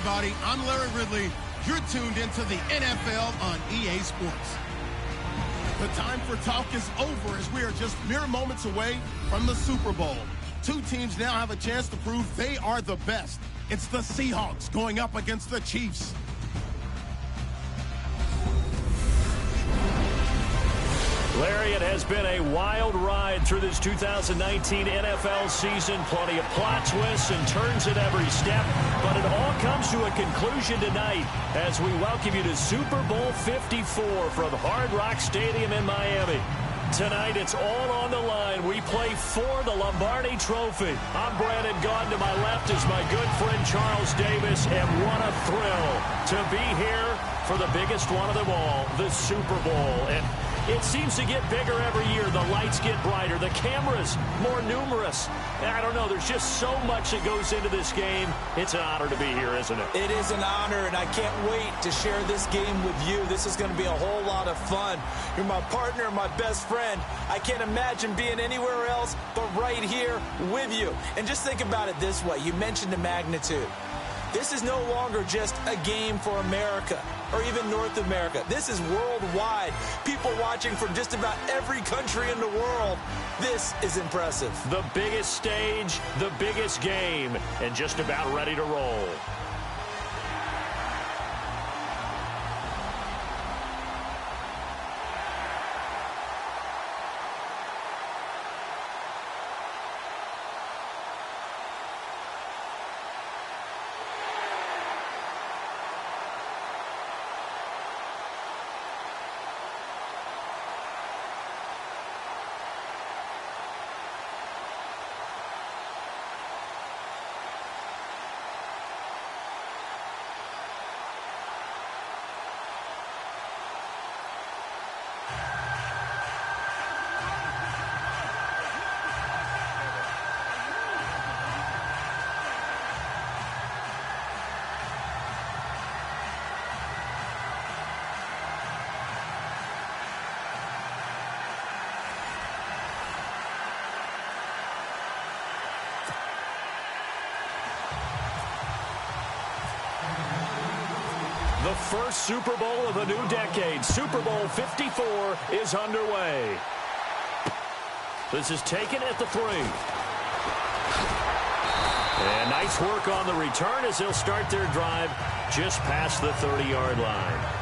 everybody. I'm Larry Ridley. You're tuned into the NFL on EA Sports. The time for talk is over as we are just mere moments away from the Super Bowl. Two teams now have a chance to prove they are the best. It's the Seahawks going up against the Chiefs. Larry, it has been a wild ride through this 2019 NFL season. Plenty of plot twists and turns at every step. But it all comes to a conclusion tonight as we welcome you to Super Bowl 54 from Hard Rock Stadium in Miami. Tonight, it's all on the line. We play for the Lombardi Trophy. I'm Brandon Gaudin. To my left is my good friend Charles Davis. And what a thrill to be here for the biggest one of them all, the Super Bowl. And it seems to get bigger every year. The lights get brighter. The cameras more numerous. I don't know. There's just so much that goes into this game. It's an honor to be here, isn't it? It is an honor, and I can't wait to share this game with you. This is going to be a whole lot of fun. You're my partner, my best friend. I can't imagine being anywhere else but right here with you. And just think about it this way. You mentioned the magnitude. This is no longer just a game for America or even North America. This is worldwide. People watching from just about every country in the world. This is impressive. The biggest stage, the biggest game, and just about ready to roll. The first Super Bowl of a new decade, Super Bowl 54, is underway. This is taken at the 3. And nice work on the return as they'll start their drive just past the 30-yard line.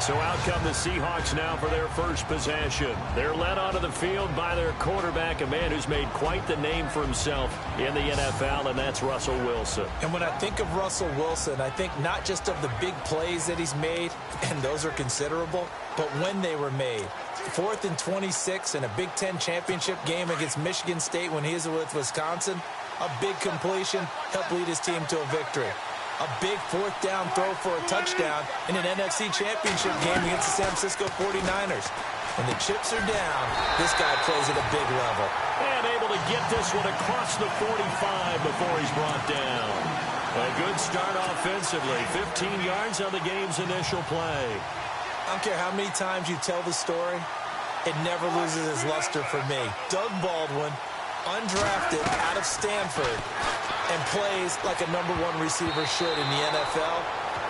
So out come the Seahawks now for their first possession. They're led onto the field by their quarterback, a man who's made quite the name for himself in the NFL, and that's Russell Wilson. And when I think of Russell Wilson, I think not just of the big plays that he's made, and those are considerable, but when they were made. 4th and 26 in a Big Ten championship game against Michigan State when he was with Wisconsin. A big completion helped lead his team to a victory. A big 4th down throw for a touchdown in an NFC championship game against the San Francisco 49ers. When the chips are down, this guy plays at a big level. And able to get this one across the 45 before he's brought down. A good start offensively. 15 yards on the game's initial play. I don't care how many times you tell the story, it never loses its luster for me. Doug Baldwin, undrafted out of Stanford, and plays like a #1 receiver should in the NFL.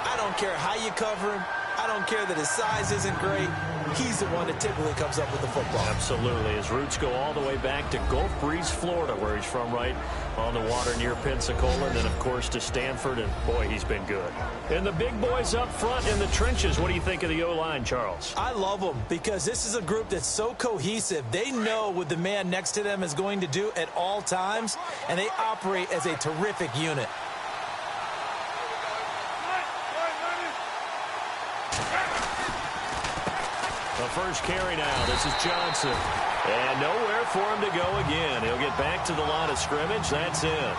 I don't care how you cover him. I don't care that his size isn't great. He's the one that typically comes up with the football. Absolutely. His roots go all the way back to Gulf Breeze, Florida, where he's from, right on the water near Pensacola, and then, of course, to Stanford, and, boy, he's been good. And the big boys up front in the trenches, what do you think of the O-line, Charles? I love them because this is a group that's so cohesive. They know what the man next to them is going to do at all times, and they operate as a terrific unit. The first carry now. This is Johnson. And nowhere for him to go again. He'll get back to the line of scrimmage. That's it.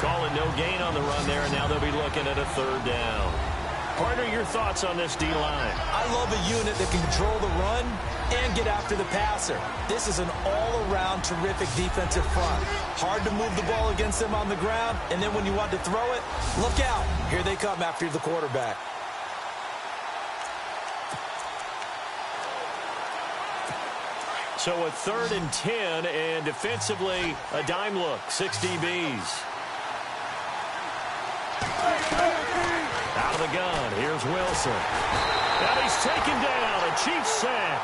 Calling no gain on the run there, and now they'll be looking at a 3rd down. Partner, your thoughts on this D-line? I love a unit that can control the run and get after the passer. This is an all-around terrific defensive front. Hard to move the ball against them on the ground, and then when you want to throw it, look out. Here they come after the quarterback. So a 3rd and 10, and defensively, a dime look, 6 DBs. of the gun. Here's Wilson. And he's taken down. A Chiefs sack.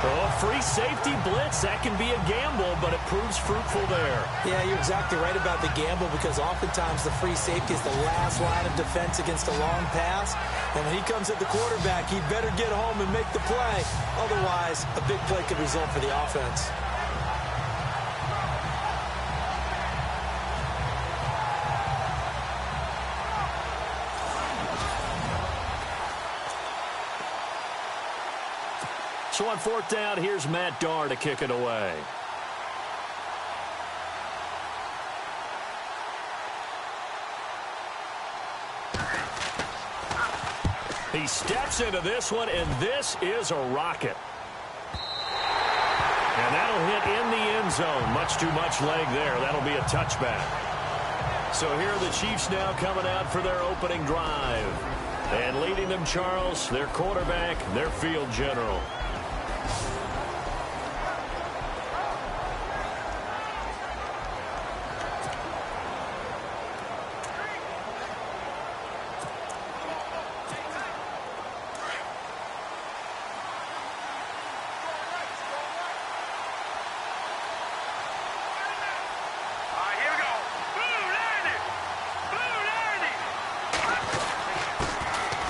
Oh, free safety blitz. That can be a gamble, but it proves fruitful there. Yeah, you're exactly right about the gamble because oftentimes the free safety is the last line of defense against a long pass. And when he comes at the quarterback, he better get home and make the play. Otherwise, a big play could result for the offense. So on fourth down, here's Matt Darr to kick it away. He steps into this one, and this is a rocket. And that'll hit in the end zone. Much too much leg there. That'll be a touchback. So here are the Chiefs now coming out for their opening drive. And leading them, Charles, their quarterback, their field general.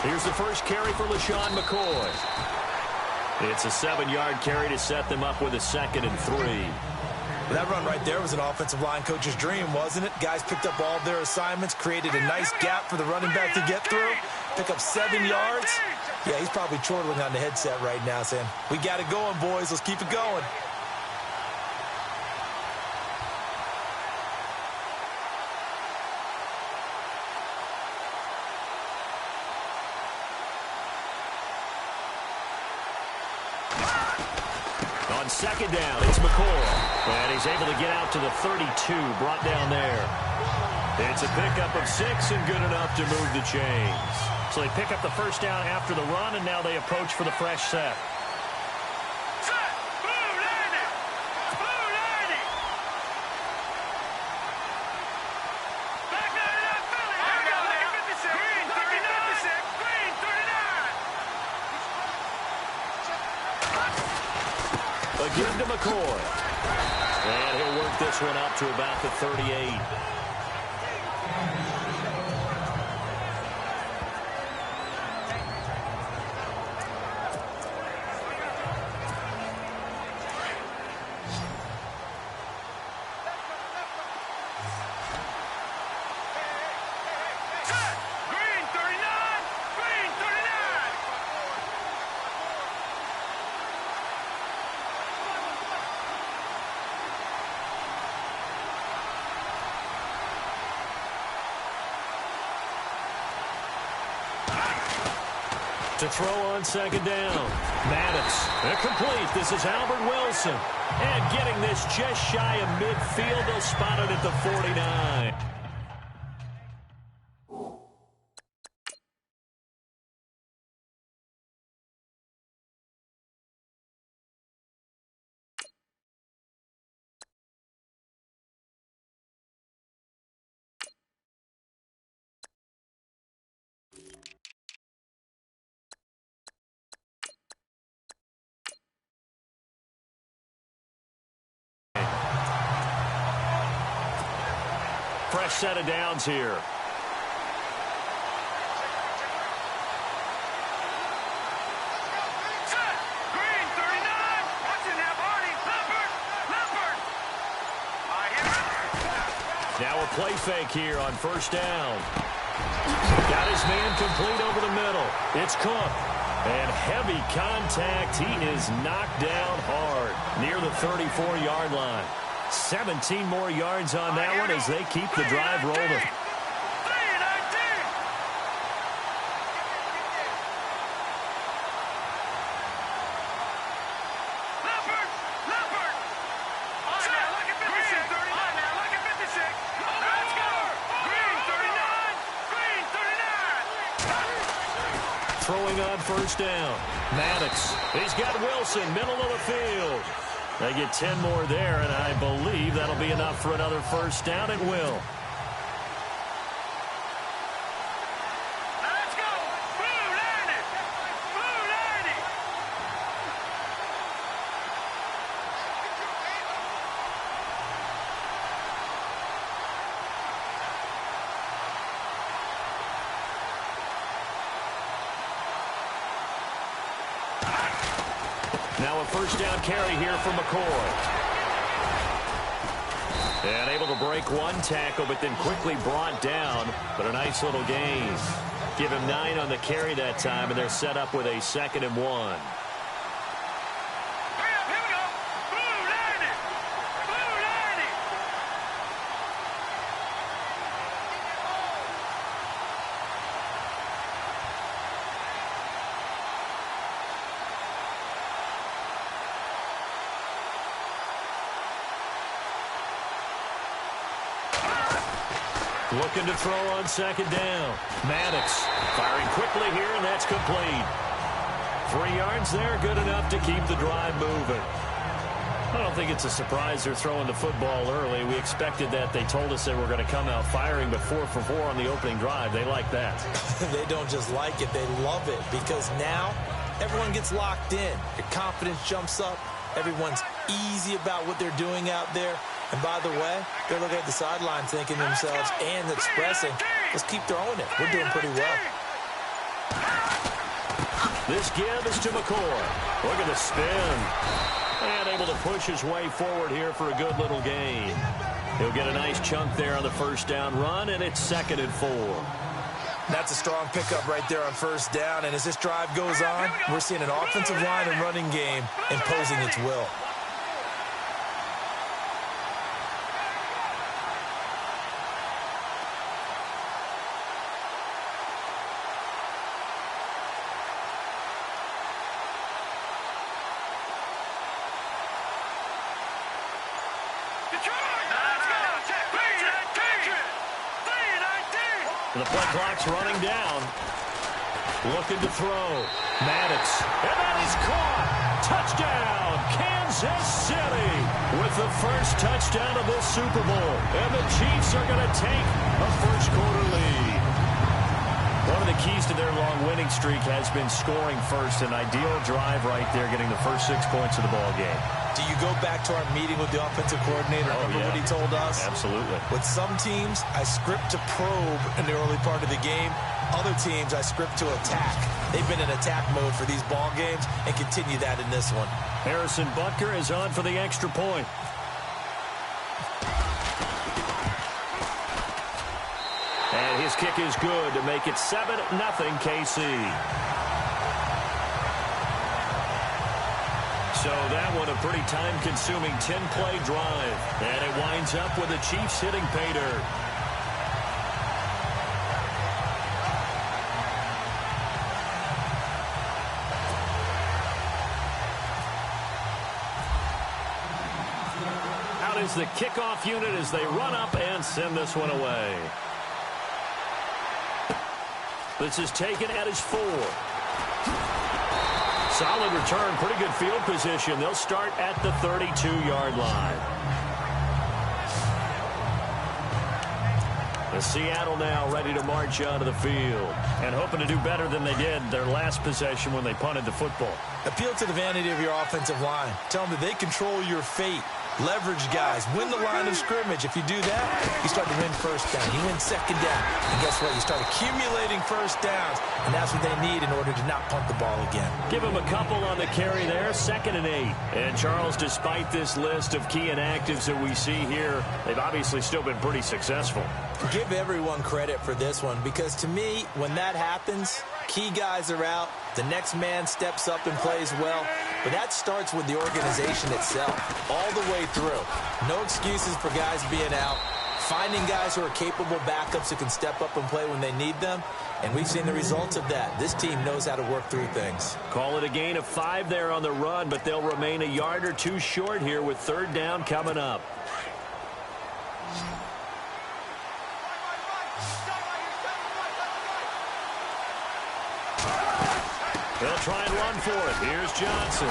Here's the first carry for LaShawn McCoy. It's a 7-yard carry to set them up with a 2nd and 3. That run right there was an offensive line coach's dream, wasn't it? Guys picked up all their assignments, created a nice gap for the running back to get through, pick up 7 yards. Yeah, he's probably chortling on the headset right now saying, we got it going, boys. Let's keep it going. On second down, it's McCoy. And he's able to get out to the 32, brought down there. It's a pickup of 6 and good enough to move the chains. So they pick up the first down after the run, and now they approach for the fresh set. Again to McCoy. And he'll work this one up to about the 38. To throw on second down. Maddox, incomplete. This is Albert Wilson. And getting this just shy of midfield. They'll spot it at the 49. Fresh set of downs here. Now a play fake here on first down. Got his man complete over the middle. It's Cook. And heavy contact. He is knocked down hard near the 34-yard line. 17 more yards on that one as they keep the drive rolling. Throwing on first down. Maddox. He's got Wilson, middle of the field. They get 10 more there, and I believe that'll be enough for another first down. It will. Now a first down carry here for McCoy. And able to break one tackle, but then quickly brought down. But a nice little gain. Give him 9 on the carry that time, and they're set up with a 2nd and 1. Looking to throw on 2nd down. Maddox firing quickly here, and that's complete. 3 yards there, good enough to keep the drive moving. I don't think it's a surprise they're throwing the football early. We expected that. They told us they were going to come out firing, but 4 for 4 on the opening drive. They like that. They don't just like it, they love it, because now everyone gets locked in. Your confidence jumps up. Everyone's easy about what they're doing out there. And by the way, they're looking at the sideline thinking to themselves and expressing, let's keep throwing it. We're doing pretty well. This give is to McCoy. Look at the spin. And able to push his way forward here for a good little gain. He'll get a nice chunk there on the first down run, and it's 2nd and 4. That's a strong pickup right there on first down. And as this drive goes on, we're seeing an offensive line and running game imposing its will. The play clock's running down. Looking to throw. Maddox. And that is caught. Touchdown, Kansas City. With the first touchdown of this Super Bowl. And the Chiefs are going to take a first-quarter lead. One of the keys to their long winning streak has been scoring first. An ideal drive right there, getting the first 6 points of the ball game. Do you go back to our meeting with the offensive coordinator? Remember what he told us? Absolutely. With some teams, I script to probe in the early part of the game. Other teams, I script to attack. They've been in attack mode for these ball games and continue that in this one. Harrison Butker is on for the extra point. And his kick is good to make it 7-0 KC. So that one a pretty time-consuming 10-play drive. And it winds up with the Chiefs hitting pay dirt. Out is the kickoff unit as they run up and send this one away. This is taken at his 4. Solid return, pretty good field position. They'll start at the 32-yard line. The Seattle now ready to march onto the field and hoping to do better than they did their last possession when they punted the football. Appeal to the vanity of your offensive line. Tell them that they control your fate. Leverage guys. Win the line of scrimmage. If you do that, you start to win first down. You win second down. And guess what? You start accumulating first downs. And that's what they need in order to not punt the ball again. Give them a couple on the carry there. 2nd and 8. And Charles, despite this list of key inactives that we see here, they've obviously still been pretty successful. Give everyone credit for this one, because to me, when that happens, key guys are out, the next man steps up and plays well, but that starts with the organization itself, all the way through. No excuses for guys being out, finding guys who are capable backups who can step up and play when they need them, and we've seen the results of that. This team knows how to work through things. Call it a gain of 5 there on the run, but they'll remain a yard or two short here with 3rd down coming up. They'll try and run for it. Here's Johnson.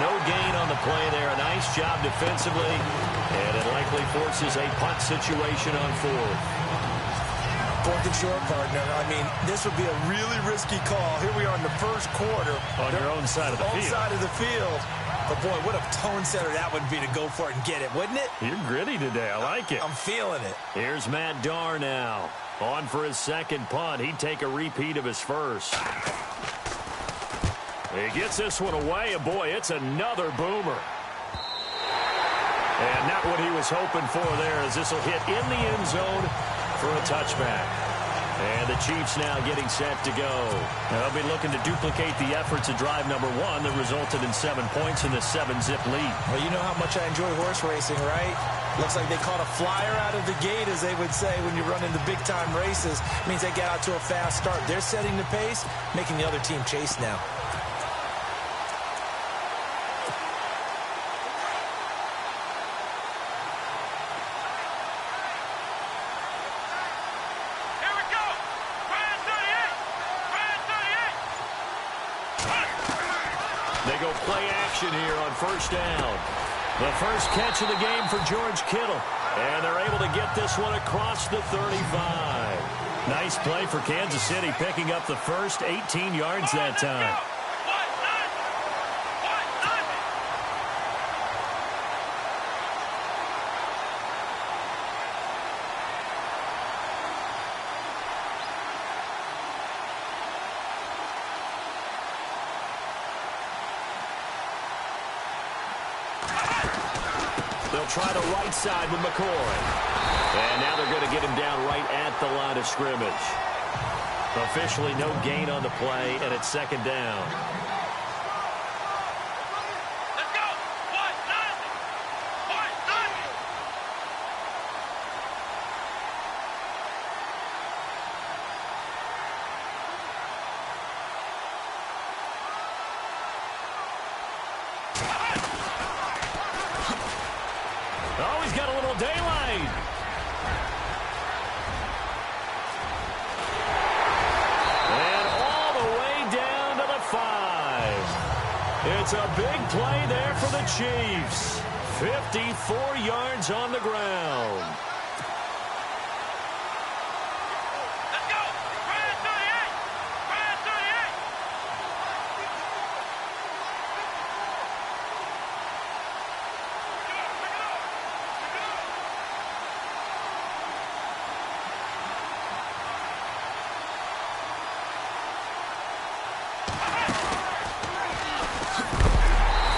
No gain on the play there. A nice job defensively. And it likely forces a punt situation on 4th. 4th and short, partner. I mean, this would be a really risky call. Here we are in the first quarter. On your own side of the field. Side of the field. But, boy, what a tone setter that would be to go for it and get it, wouldn't it? You're gritty today. I like it. I'm feeling it. Here's Matt Darr now. On for his 2nd punt. He'd take a repeat of his first. He gets this one away, and boy, it's another boomer. And not what he was hoping for there, as this will hit in the end zone for a touchback. And the Chiefs now getting set to go. They'll be looking to duplicate the efforts of drive number 1 that resulted in 7 points in the 7-zip lead. Well, you know how much I enjoy horse racing, right? Looks like they caught a flyer out of the gate, as they would say, when you're running the big-time races. It means they get out to a fast start. They're setting the pace, making the other team chase now. They go play action here on first down. The first catch of the game for George Kittle. And they're able to get this one across the 35. Nice play for Kansas City, picking up the first 18 yards that time. They'll try the right side with McCoy. And now they're going to get him down right at the line of scrimmage. Officially no gain on the play, and it's second down. Let's go! Oh, he's got a little daylight. And all the way down to the 5. It's a big play there for the Chiefs. 54 yards on the ground. Let's go! Brand 38! Brand 38!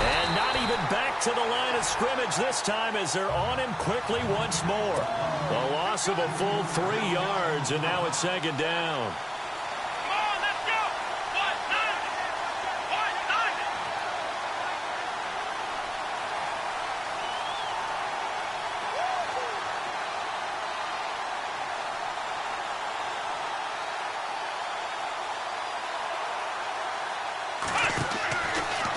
And not even back to the line of scrimmage this time, as they're on him quickly once more. A loss of a full 3 yards, and now it's second down. Come on, let's go! 190! 190!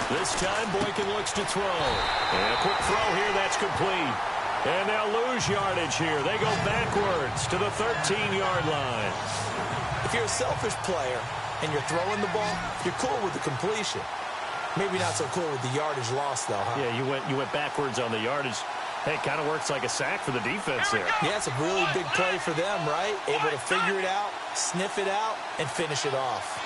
This time, Boykin looks to throw. And a quick throw here, that's complete. And they'll lose yardage here. They go backwards to the 13-yard line. If you're a selfish player and you're throwing the ball, you're cool with the completion. Maybe not so cool with the yardage loss, though, huh? Yeah, you went backwards on the yardage. Hey, it kind of works like a sack for the defense there. Yeah, it's a really big play for them, right? Able to figure it out, sniff it out, and finish it off.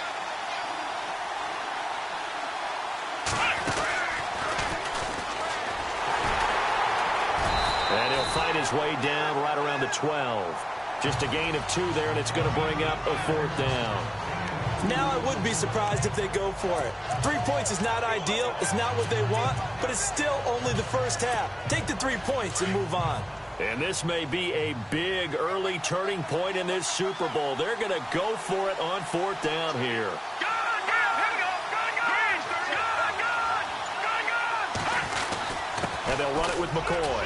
And he'll find his way down right around the 12. Just a gain of 2 there, and it's going to bring up a 4th down. Now I would be surprised if they go for it. 3 points is not ideal. It's not what they want, but it's still only the first half. Take the 3 points and move on. And this may be a big early turning point in this Super Bowl. They're going to go for it on 4th down here. And they'll run it with McCoy.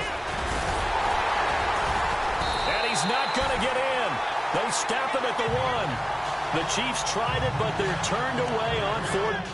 And he's not going to get in. They stop him at the 1. The Chiefs tried it, but they're turned away on 4th.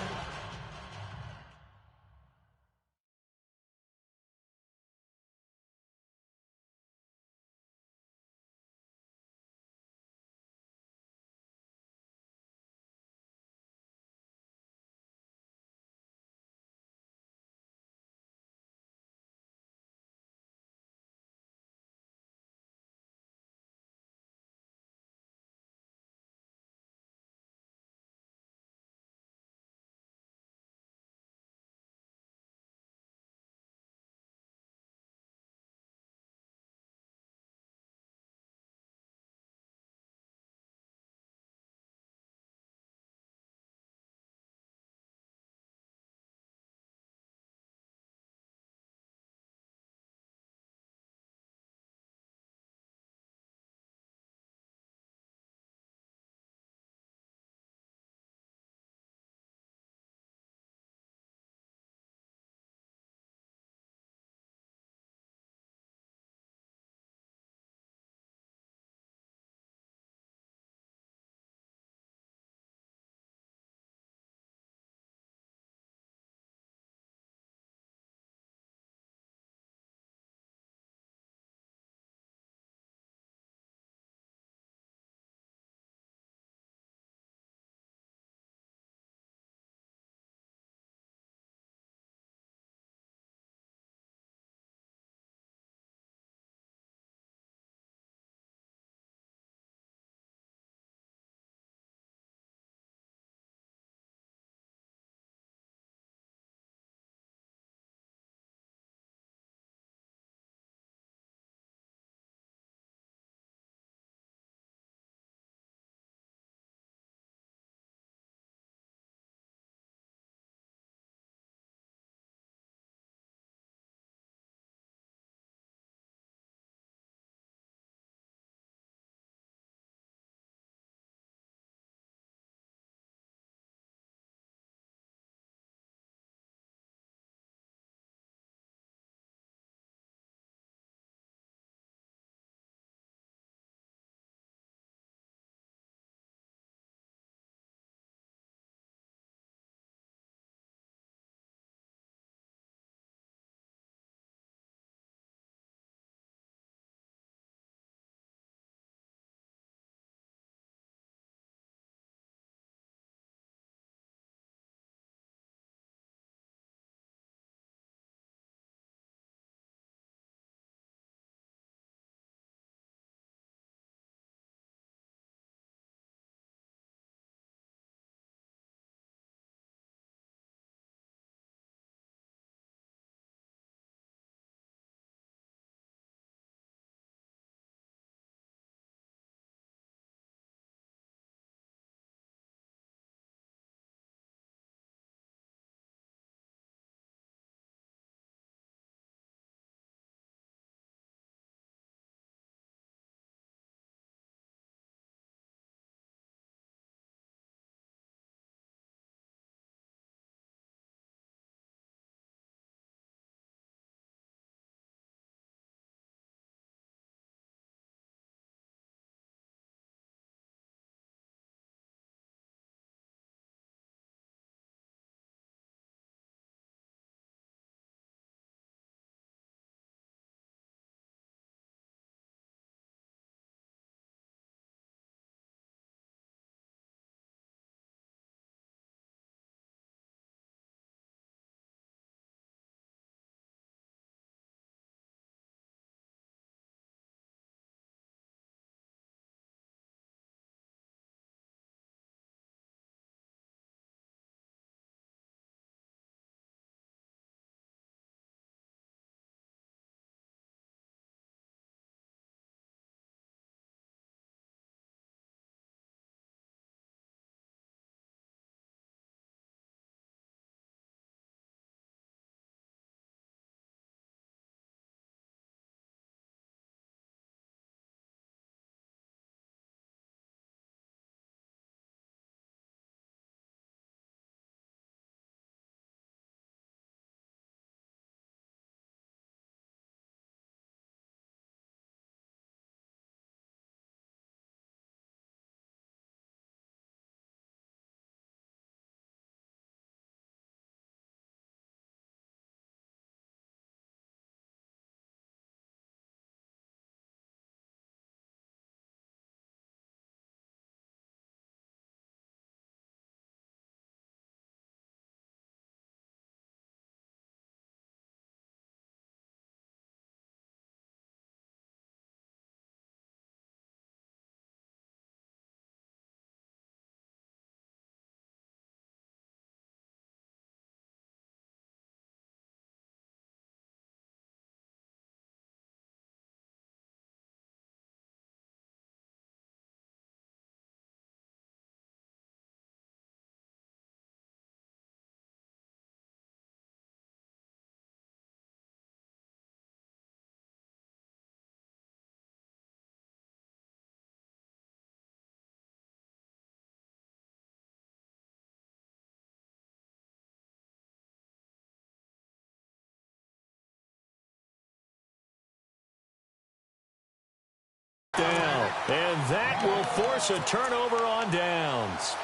force a turnover on downs.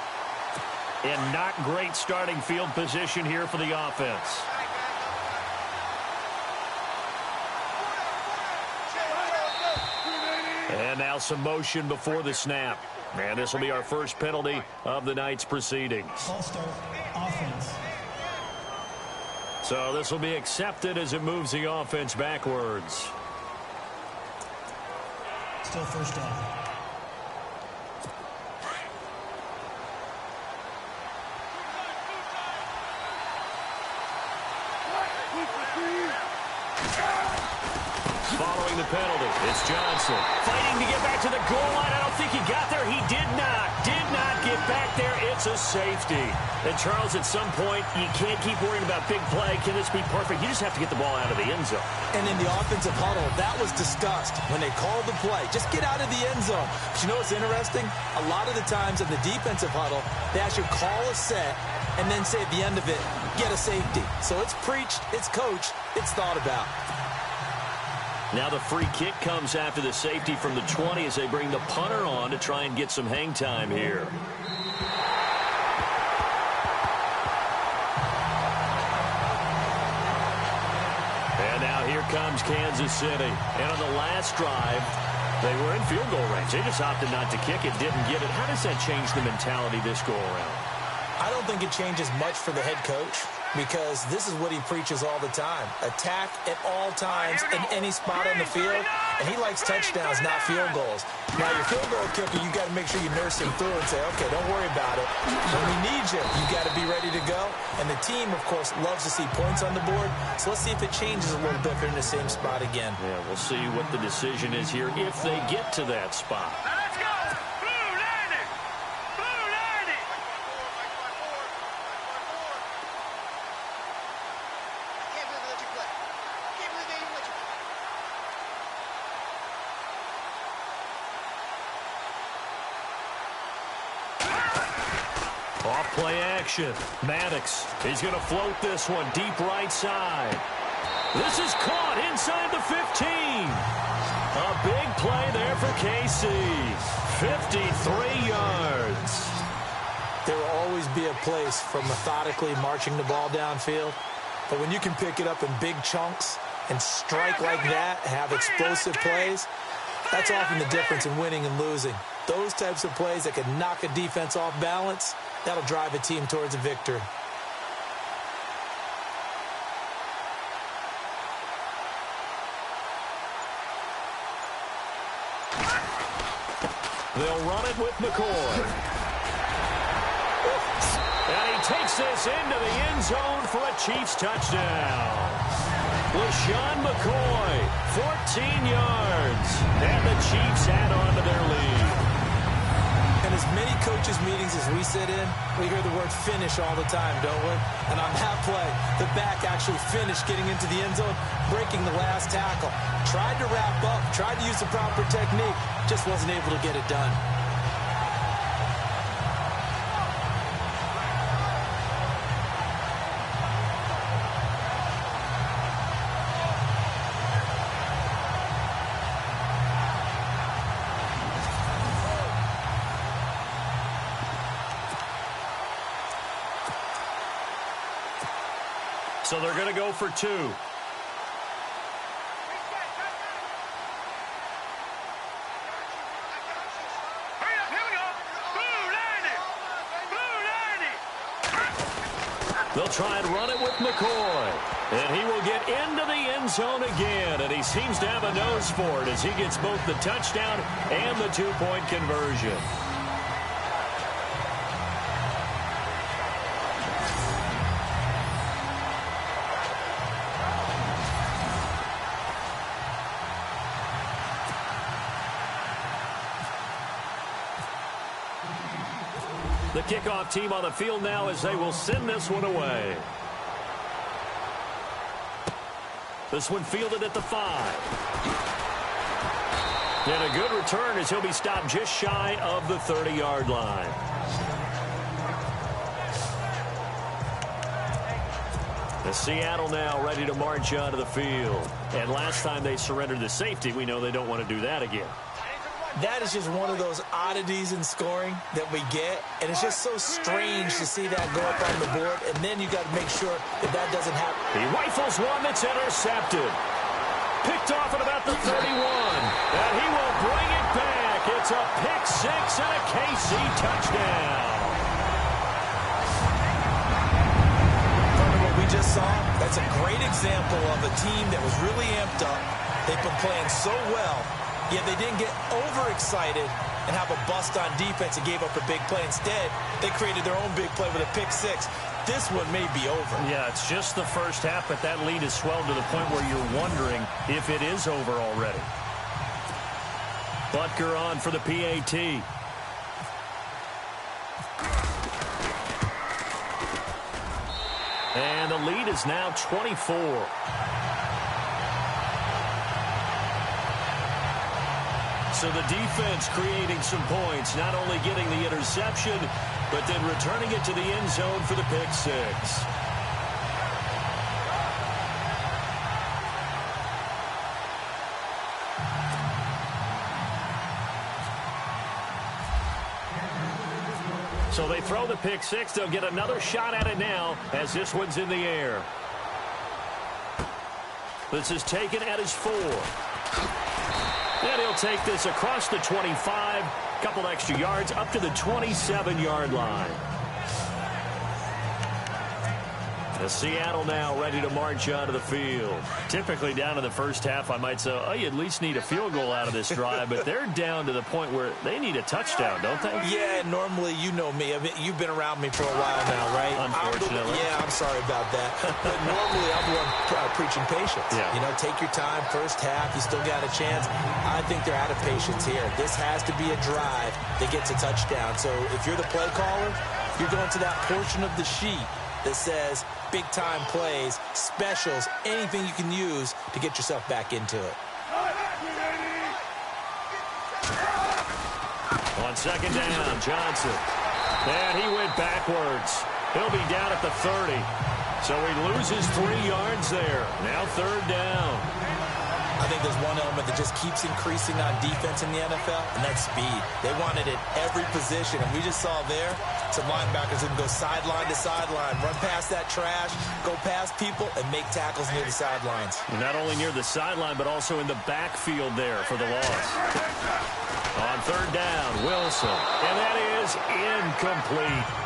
And not great starting field position here for the offense. And now some motion before the snap. And this will be our first penalty of the night's proceedings. False start, offense. So this will be accepted as it moves the offense backwards. Still first down. Following the penalty, it's Johnson fighting to get back to the goal line. I don't think he got there. He did not get back there. It's a safety. And Charles, at some point, you can't keep worrying about big play. Can this be perfect? You just have to get the ball out of the end zone. And in the offensive huddle, that was discussed when they called the play. Just get out of the end zone. But you know what's interesting? A lot of the times in the defensive huddle, they actually call a set and then say at the end of it, get a safety. So it's preached, it's coached, it's thought about. Now the free kick comes after the safety from the 20 as they bring the punter on to try and get some hang time here. And now here comes Kansas City. And on the last drive, they were in field goal range. They just opted not to kick it, didn't get it. How does that change the mentality this go around? I don't think it changes much for the head coach because this is what he preaches all the time. Attack at all times in any spot on the field, and he likes touchdowns, not field goals. Now, your field goal kicker, you got to make sure you nurse him through and say, okay, don't worry about it. When we need you, you got to be ready to go. And the team, of course, loves to see points on the board, so let's see if it changes a little bit if they're in the same spot again. Yeah, we'll see what the decision is here if they get to that spot. Let's go! Blue landing! Blue landing! Can't believe they let you play. Can't believe they even let you play. Off play action. Maddox, he's going to float this one deep right side. This is caught inside the 15. A big play there for KC. 53 yards. There will always be a place for methodically marching the ball downfield. But when you can pick it up in big chunks and strike like that, have explosive plays, that's often the difference in winning and losing. Those types of plays that can knock a defense off balance, that'll drive a team towards a victory. They'll run it with McCoy. And he takes this into the end zone for a Chiefs touchdown. LaShawn McCoy, 14 yards. And the Chiefs add on to their lead. And as many coaches' meetings as we sit in, we hear the word finish all the time, don't we? And on that play, the back actually finished getting into the end zone, breaking the last tackle. Tried to wrap up, tried to use the proper technique, just wasn't able to get it done. So they're going to go for two. Hurry up, here we go! Blue landing! Blue landing! They'll try and run it with McCoy. And he will get into the end zone again. And he seems to have a nose for it as he gets both the touchdown and the two-point conversion. The kickoff team on the field now as they will send this one away. This one fielded at the 5. And a good return as he'll be stopped just shy of the 30-yard line. The Seattle now ready to march onto the field. And last time they surrendered the safety, we know they don't want to do that again. That is just one of those oddities in scoring that we get, and it's just so strange to see that go up on the board, and then you got to make sure that that doesn't happen. He rifles one that's intercepted. Picked off at about the 31, and he will bring it back. It's a pick six and a KC touchdown. From what we just saw, that's a great example of a team that was really amped up. They've been playing so well, yet they didn't get overexcited and have a bust on defense and gave up a big play. Instead, they created their own big play with a pick six. This one may be over. Yeah, it's just the first half, but that lead has swelled to the point where you're wondering if it is over already. Butker on for the PAT. And the lead is now 24. So the defense creating some points, not only getting the interception, but then returning it to the end zone for the pick six. So they throw the pick six. They'll get another shot at it now as this one's in the air. This is taken at his 4. And he'll take this across the 25, couple extra yards up to the 27-yard line. The Seattle now ready to march onto the field. Typically down in the first half, I might say, oh, you at least need a field goal out of this drive, but they're down to the point where they need a touchdown, don't they? Yeah, normally, you know me. I mean, you've been around me for a while now, right? Unfortunately. I'm sorry about that. But normally, I'm the one preaching patience. Yeah. You know, take your time, first half, you still got a chance. I think they're out of patience here. This has to be a drive that gets a touchdown. So if you're the play caller, you're going to that portion of the sheet that says big-time plays, specials, anything you can use to get yourself back into it. On second down, Johnson. And he went backwards. He'll be down at the 30. So he loses 3 yards there. Now third down. I think there's one element that just keeps increasing on defense in the NFL, and that's speed. They want it at every position, and we just saw there some linebackers that can go sideline to sideline, run past that trash, go past people, and make tackles near the sidelines. Not only near the sideline, but also in the backfield there for the loss. On third down, Wilson, and that is incomplete.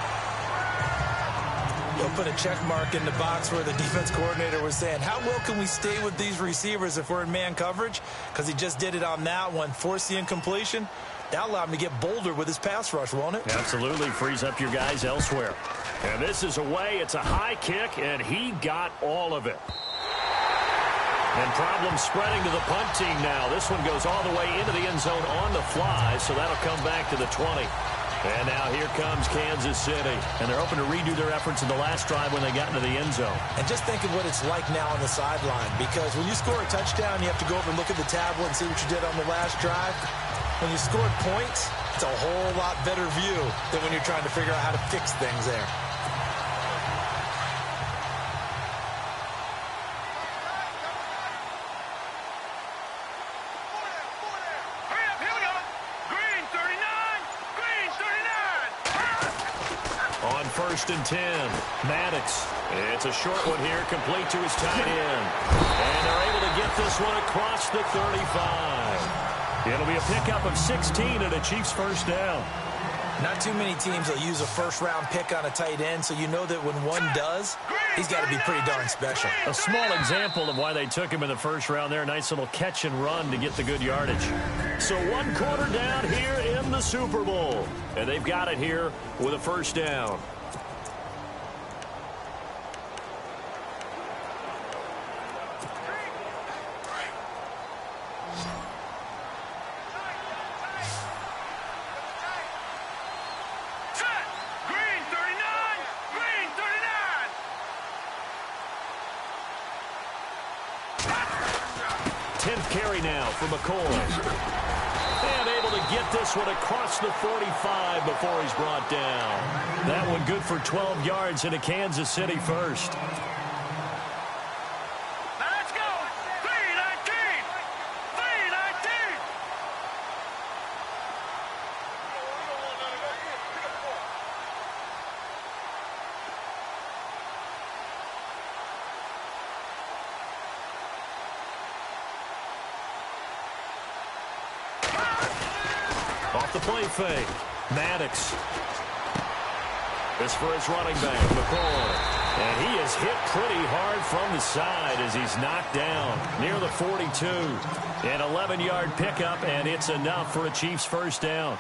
They'll put a check mark in the box where the defense coordinator was saying, how well can we stay with these receivers if we're in man coverage? Because he just did it on that one, forced the incompletion. That'll allow him to get bolder with his pass rush, won't it? Absolutely, frees up your guys elsewhere. And this is away. It's a high kick, and he got all of it. And problems spreading to the punt team now. This one goes all the way into the end zone on the fly, so that'll come back to the 20. And now here comes Kansas City. And they're hoping to redo their efforts in the last drive when they got into the end zone. And just think of what it's like now on the sideline. Because when you score a touchdown, you have to go over and look at the tablet and see what you did on the last drive. When you scored points, it's a whole lot better view than when you're trying to figure out how to fix things there. First and 10. Maddox. It's a short one here, complete to his tight end. And they're able to get this one across the 35. It'll be a pickup of 16 and a Chiefs first down. Not too many teams will use a first-round pick on a tight end, so you know that when one does, he's got to be pretty darn special. A small example of why they took him in the first round there. Nice little catch and run to get the good yardage. So 1 quarter down here in the Super Bowl. And they've got it here with a first down. Carry now for McCoy. And able to get this one across the 45 before he's brought down. That one good for 12 yards and a Kansas City first. Let's go! 3-19! 3-19! off the play fake. Maddox. This for his running back, McCoy. And he is hit pretty hard from the side as he's knocked down near the 42. An 11-yard pickup, and it's enough for a Chiefs first down.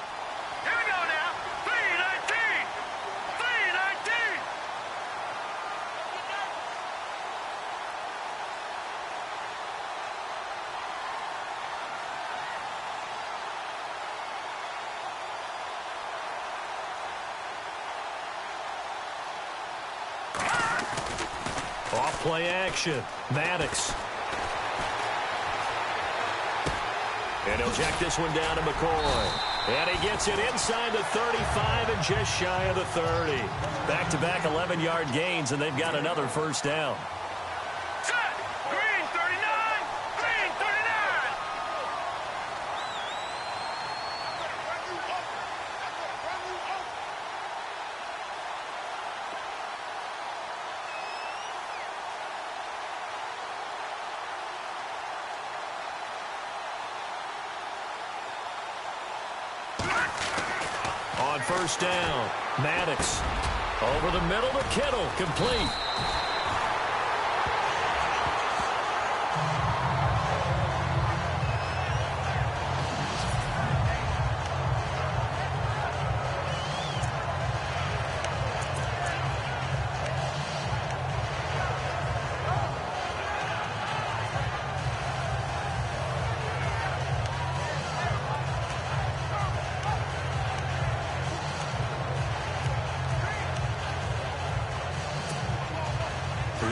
Here we go now. 3-19. 3-19. Off play action. Maddox. And he'll check this one down to McCoy. And he gets it inside the 35 and just shy of the 30. Back-to-back 11-yard gains, and they've got another first down. Set. Green 39. Green 39. On first down, Maddox. Over the middle to Kittle. Complete.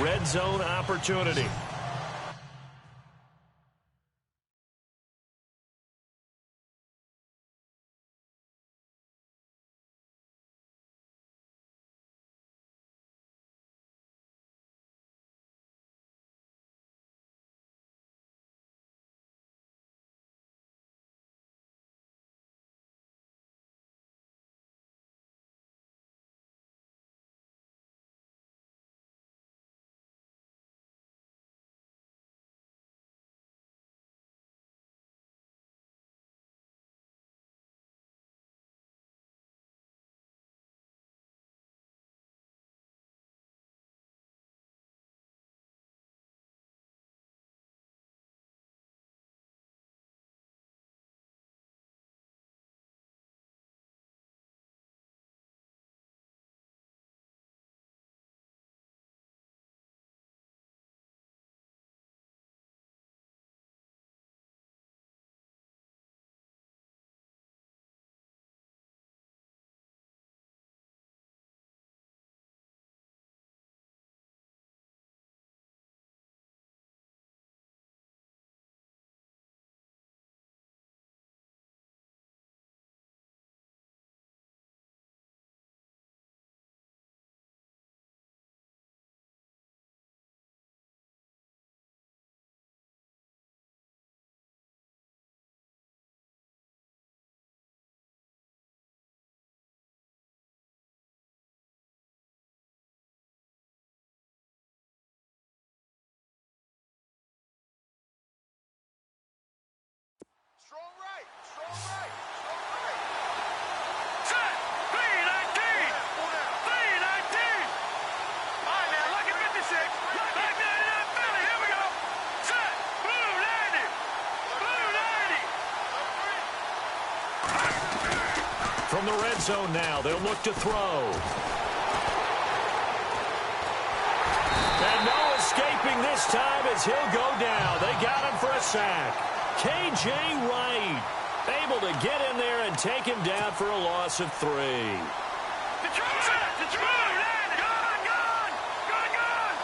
Red zone opportunity. Strong right. Strong right. Strong right. Set. 3-19. 3-19. All right, now, look at 56. Back 99 Philly. Here we go. Set. Blue 90. Blue 90. From the red zone now, they'll look to throw. And no escaping this time as he'll go down. They got him for a sack. K.J. Wright able to get in there and take him down for a loss of 3. Detroit. Detroit. Gone. Gone. Gone. Gone.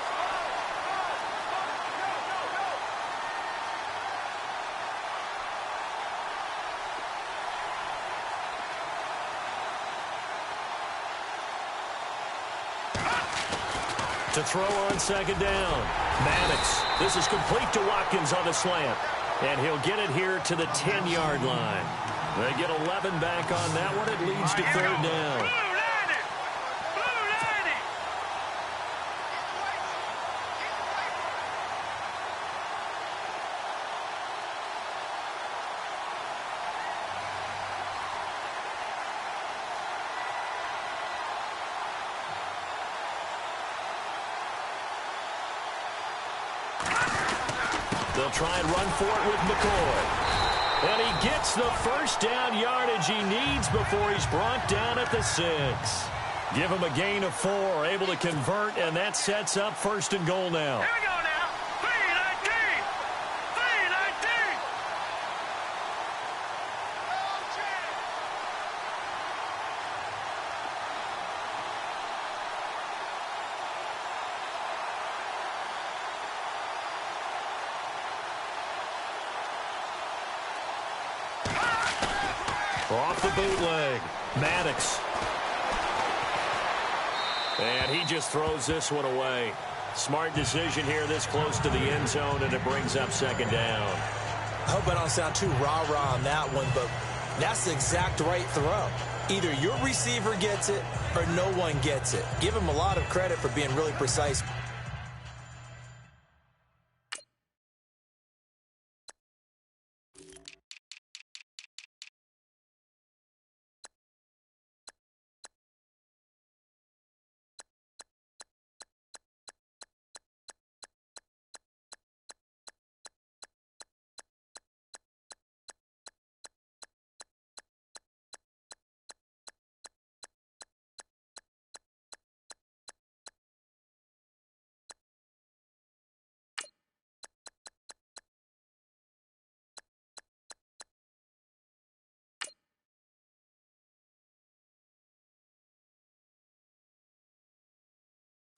To throw on second down. Maddox. This is complete to Watkins on the slant. And he'll get it here to the 10-yard line. They get 11 back on that one. It leads to third down. Blue 90. Blue 90. They'll try and run for it with McCoy. And he gets the first down yardage he needs before he's brought down at the 6. Give him a gain of 4, able to convert, and that sets up 1st and goal now. Here we go now. 3-19. 3-19. Off the bootleg, Maddox. And he just throws this one away. Smart decision here this close to the end zone, and it brings up 2nd down. I hope I don't sound too rah-rah on that one, but that's the exact right throw. Either your receiver gets it or no one gets it. Give him a lot of credit for being really precise.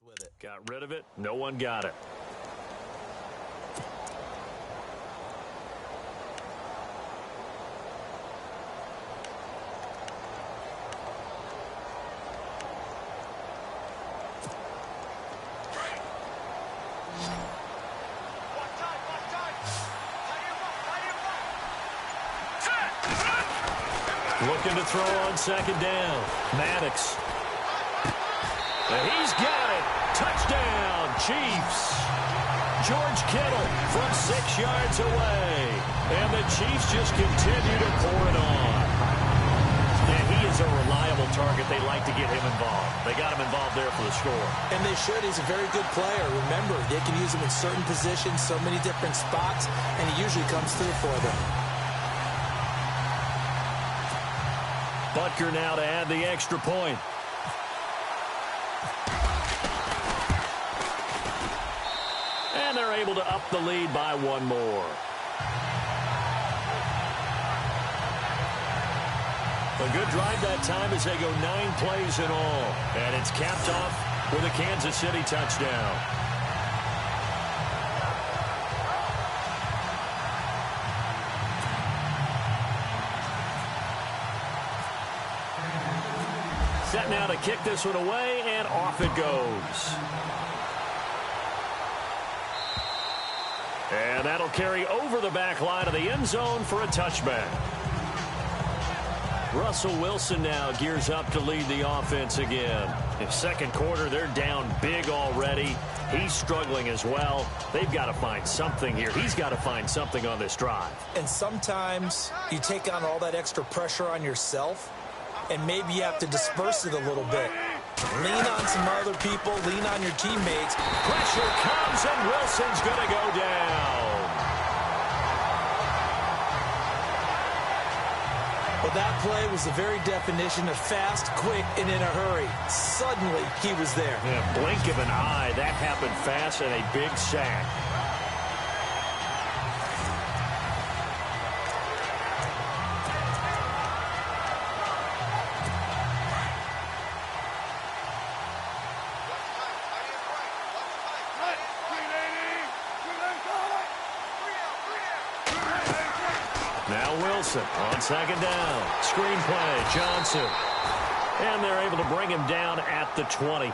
With it. Got rid of it. No one got it. Looking to throw on 2nd down. Maddox. And he's got it. Touchdown, Chiefs. George Kittle from 6 yards away. And the Chiefs just continue to pour it on. And he is a reliable target. They like to get him involved. They got him involved there for the score. And they should. He's a very good player. Remember, they can use him in certain positions, so many different spots, and he usually comes through for them. Butker now to add the extra point. And they're able to up the lead by 1 more. A good drive that time as they go 9 plays in all. And it's capped off with a Kansas City touchdown. Set now to kick this one away, and off it goes. And that'll carry over the back line of the end zone for a touchback. Russell Wilson now gears up to lead the offense again. In 2nd quarter, they're down big already. He's struggling as well. They've got to find something here. He's got to find something on this drive. And sometimes you take on all that extra pressure on yourself, and maybe you have to disperse it a little bit. Lean on some other people. Lean on your teammates. Pressure comes, and Wilson's going to go down. Well, that play was the very definition of fast, quick, and in a hurry. Suddenly, he was there. Yeah, blink of an eye. That happened fast, and a big sack. Now Wilson on 2nd down. Screen play, Johnson. And they're able to bring him down at the 20.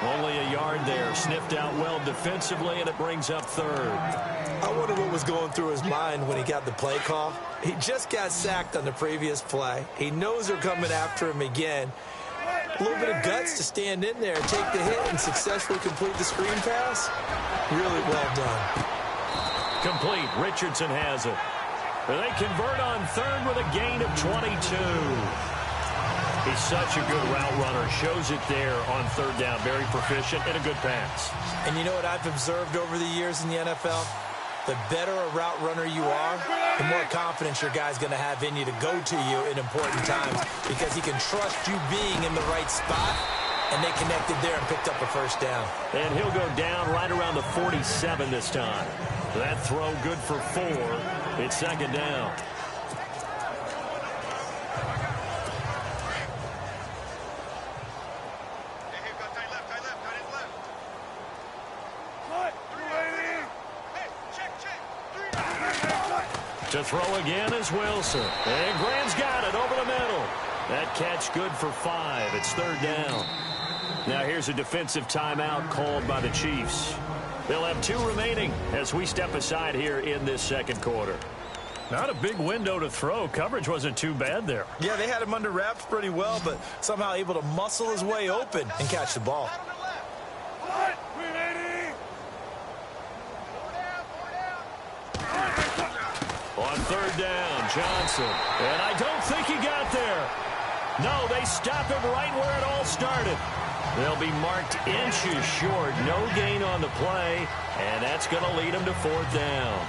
Only a yard there. Sniffed out well defensively, and it brings up 3rd. I wonder what was going through his mind when he got the play call. He just got sacked on the previous play. He knows they're coming after him again. A little bit of guts to stand in there, take the hit, and successfully complete the screen pass. Really well done. Complete. Richardson has it. And they convert on 3rd with a gain of 22. He's such a good route runner. Shows it there on 3rd down. Very proficient and a good pass. And you know what I've observed over the years in the NFL? the better a route runner you are, the more confidence your guy's going to have in you to go to you in important times because he can trust you being in the right spot, and they connected there and picked up a first down. And he'll go down right around the 47 this time. That throw good for 4. It's second down. To throw again is Wilson. And Graham's got it over the middle. That catch good for 5. It's third down. Now here's a defensive timeout called by the Chiefs. They'll have 2 remaining as we step aside here in this second quarter. Not a big window to throw. Coverage wasn't too bad there. Yeah, they had him under wraps pretty well, but somehow able to muscle his way open and catch the ball. On third down, Johnson. And I don't think he got there. No, they stop him right where it all started. They'll be marked inches short. No gain on the play, and that's going to lead them to fourth down.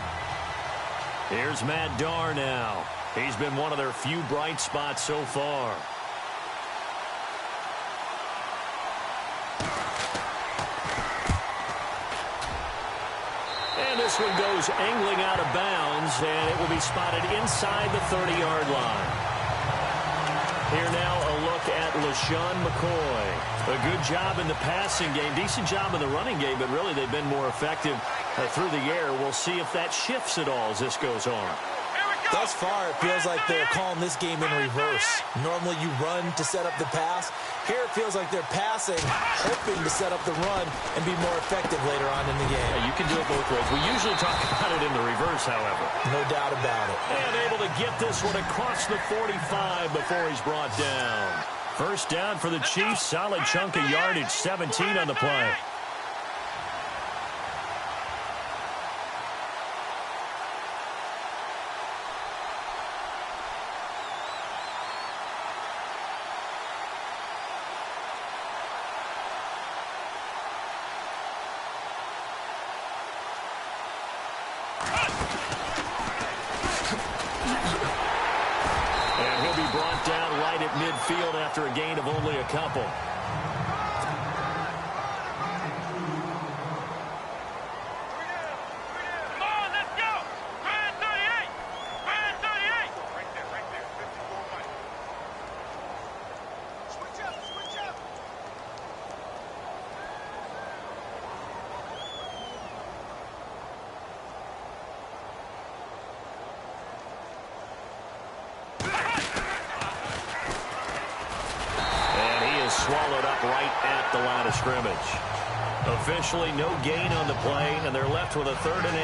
Here's Matt Darr now. He's been one of their few bright spots so far. And this one goes angling out of bounds, and it will be spotted inside the 30-yard line. Here now a look at LaShawn McCoy. A good job in the passing game, decent job in the running game, but really they've been more effective through the air. We'll see if that shifts at all as this goes on. Thus far, it feels like they're calling this game in reverse. Normally you run to set up the pass. Here it feels like they're passing, hoping to set up the run and be more effective later on in the game. Yeah, you can do it both ways. We usually talk about it in the reverse, however. No doubt about it. And able to get this one across the 45 before he's brought down. First down for the Chiefs. Solid chunk of yardage, 17 on the play. Midfield after a gain of only a couple. Come on, let's go. Grand 38. Grand 38. Right there, 54-1. Switch up, switch up. Swallowed up right at the line of scrimmage. Officially no gain on the play, and they're left with a 3rd and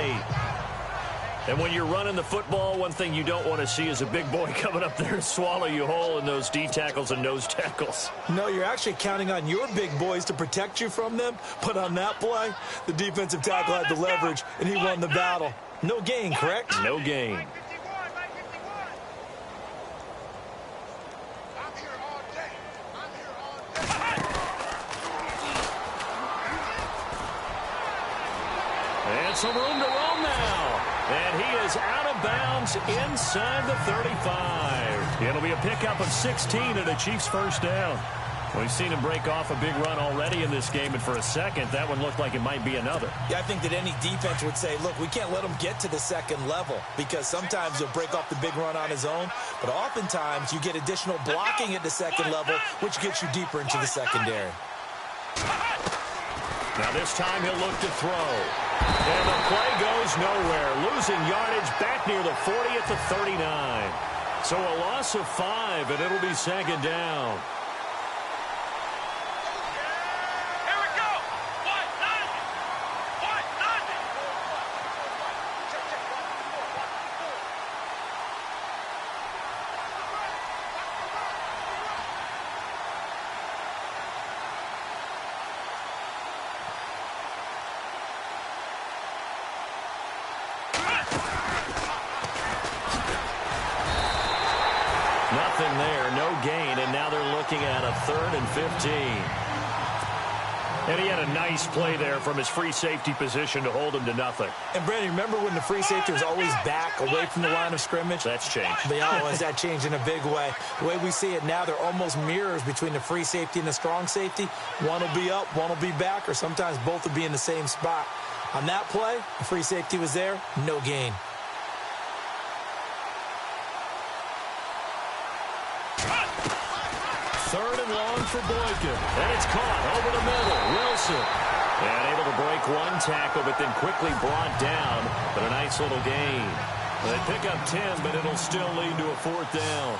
8. And when you're running the football, one thing you don't want to see is a big boy coming up there and swallow you whole in those D tackles and nose tackles. No, you're actually counting on your big boys to protect you from them. But on that play, the defensive tackle had the leverage, and he won the battle. No gain, correct? No gain. Some room to roam now. And he is out of bounds inside the 35. It'll be a pickup of 16 and a Chiefs first down. We've seen him break off a big run already in this game, and for a second, that one looked like it might be another. Yeah, I think that any defense would say, look, we can't let him get to the second level because sometimes he'll break off the big run on his own, but oftentimes you get additional blocking at the second level, which gets you deeper into the secondary. Now this time he'll look to throw. And the play goes nowhere. Losing yardage back near the 40 at the 39. So a loss of 5, and it'll be second down. Here we go. What? Nothing. What? Nothing. Nothing there, no gain, and now they're looking at a 3rd and 15. And he had a nice play there from his free safety position to hold him to nothing. And, Brandon, remember when the free safety was always back away from the line of scrimmage? That's changed. They always that changed in a big way. The way we see it now, they're almost mirrors between the free safety and the strong safety. One will be up, one will be back, or sometimes both will be in the same spot. On that play, the free safety was there, no gain. Third and long for Boykin. And it's caught over the middle. Wilson. And able to break one tackle, but then quickly brought down. But a nice little gain. They pick up 10, but it'll still lead to a fourth down.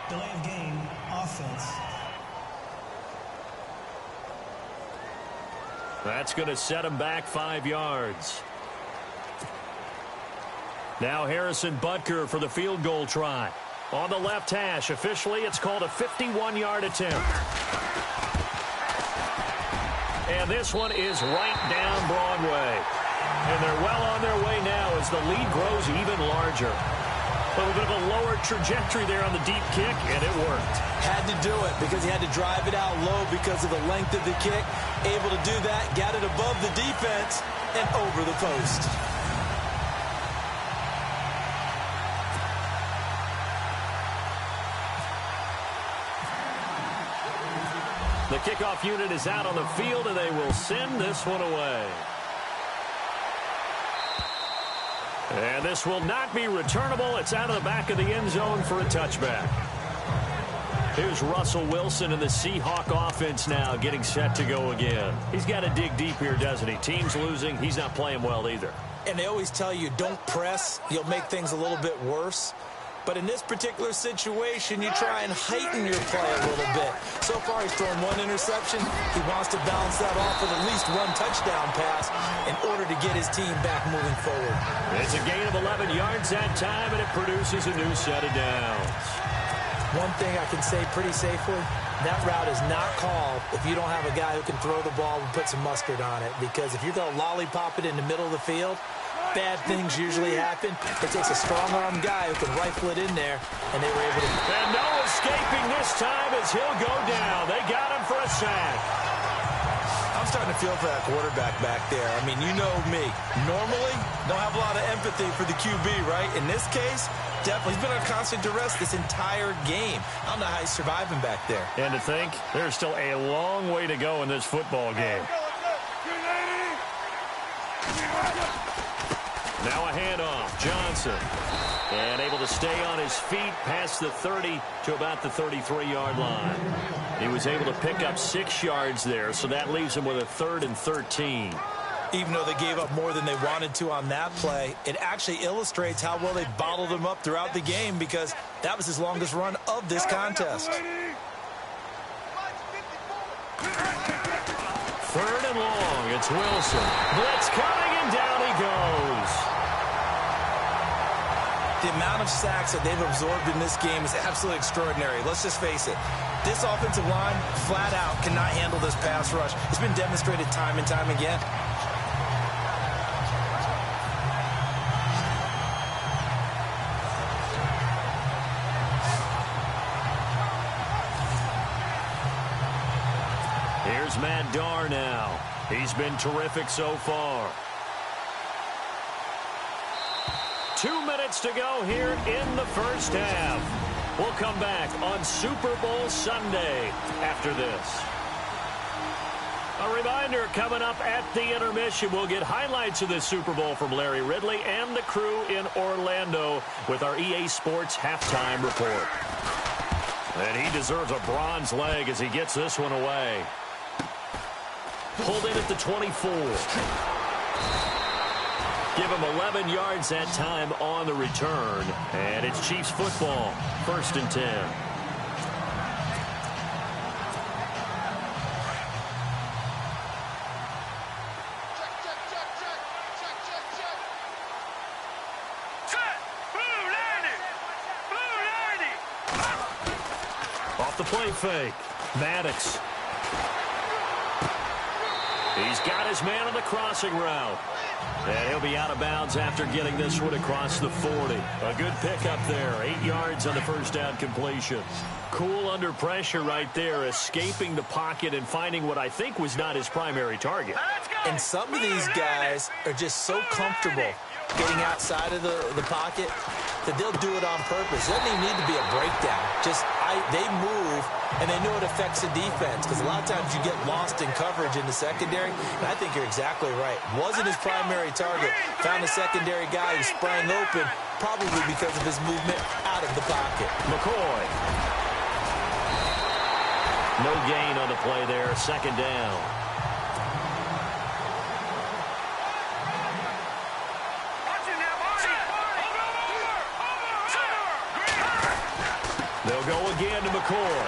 Delay of game, offense. That's going to set him back 5 yards. Now Harrison Butker for the field goal try. On the left hash, officially it's called a 51-yard attempt. And this one is right down Broadway. And they're well on their way now as the lead grows even larger. A little bit of a lower trajectory there on the deep kick, and it worked. Had to do it because he had to drive it out low because of the length of the kick. Able to do that, got it above the defense, and over the post. The kickoff unit is out on the field, and they will send this one away. And this will not be returnable. It's out of the back of the end zone for a touchback. Here's Russell Wilson in the Seahawk offense now getting set to go again. He's got to dig deep here, doesn't he? Team's losing. He's not playing well either. And they always tell you, don't press. You'll make things a little bit worse. But in this particular situation, you try and heighten your play a little bit. So far, he's thrown one interception. He wants to balance that off with at least one touchdown pass in order to get his team back moving forward. It's a gain of 11 yards that time, and it produces a new set of downs. One thing I can say pretty safely, that route is not called if you don't have a guy who can throw the ball and put some mustard on it. Because if you're going to lollipop it in the middle of the field, bad things usually happen. It takes a strong-arm guy who can rifle it in there, and they were able to. And no escaping this time as he'll go down. They got him for a sack. I'm starting to feel for that quarterback back there. I mean, you know me. Normally, don't have a lot of empathy for the QB, right? In this case, definitely. He's been under constant duress this entire game. I don't know how he's surviving back there. And to think, there's still a long way to go in this football game. Now a handoff. Johnson. And able to stay on his feet past the 30 to about the 33-yard line. He was able to pick up 6 yards there, so that leaves him with a 3rd and 13. Even though they gave up more than they wanted to on that play, it actually illustrates how well they bottled him up throughout the game because that was his longest run of this contest. 3rd and long. It's Wilson. Blitz coming, and down he goes. The amount of sacks that they've absorbed in this game is absolutely extraordinary. Let's just face it. This offensive line, flat out, cannot handle this pass rush. It's been demonstrated time and time again. Here's Matt Darr now. He's been terrific so far. 2 minutes to go here in the first half. We'll come back on Super Bowl Sunday after this. A reminder, coming up at the intermission, we'll get highlights of this Super Bowl from Larry Ridley and the crew in Orlando with our EA Sports halftime report. And he deserves a bronze leg as he gets this one away. Pulled in at the 24. Give him 11 yards that time on the return. And it's Chiefs football, 1st and 10. Off the play fake. Maddox. He's got his man on the crossing route. And he'll be out of bounds after getting this one across the 40. A good pickup there. 8 yards on the first down completion. Cool under pressure right there, escaping the pocket and finding what I think was not his primary target. And some of these guys are just so comfortable getting outside of the pocket that they'll do it on purpose. It doesn't even need to be a breakdown. They move, and they know it affects the defense, because a lot of times you get lost in coverage in the secondary, and I think you're exactly right. Wasn't his primary target. Found a secondary guy who sprang open, probably because of his movement out of the pocket. McCoy. No gain on the play there, 2nd down. They'll go again to McCoy.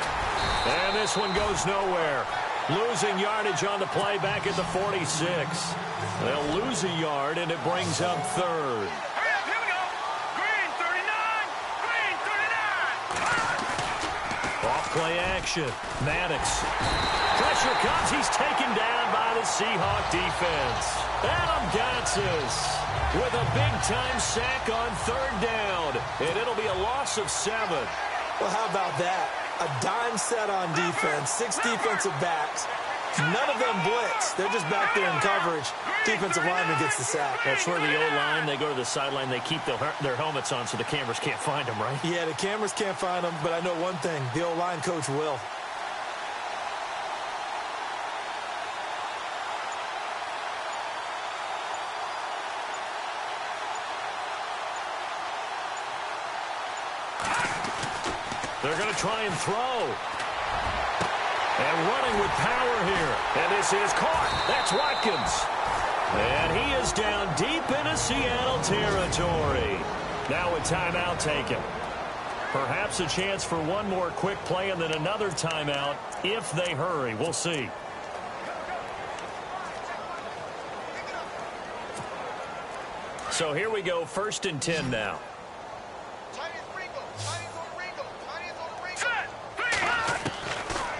And this one goes nowhere. Losing yardage on the play back at the 46. They'll lose a yard, and it brings up 3rd. Here we go. Green 39. Green 39. Off play action. Maddox. Pressure comes. He's taken down by the Seahawk defense. Adam Gotsis with a big-time sack on 3rd down. And it'll be a loss of 7. Well, how about that? A dime set on defense, 6 defensive backs. None of them blitz. They're just back there in coverage. Defensive lineman gets the sack. That's where the O-line, they go to the sideline, they keep their helmets on so the cameras can't find them, right? Yeah, the cameras can't find them, but I know one thing. The O-line coach will. They're going to try and throw. And running with power here. And this is caught. That's Watkins. And he is down deep into Seattle territory. Now a timeout taken. Perhaps a chance for one more quick play and then another timeout if they hurry. We'll see. So here we go, 1st and 10 now.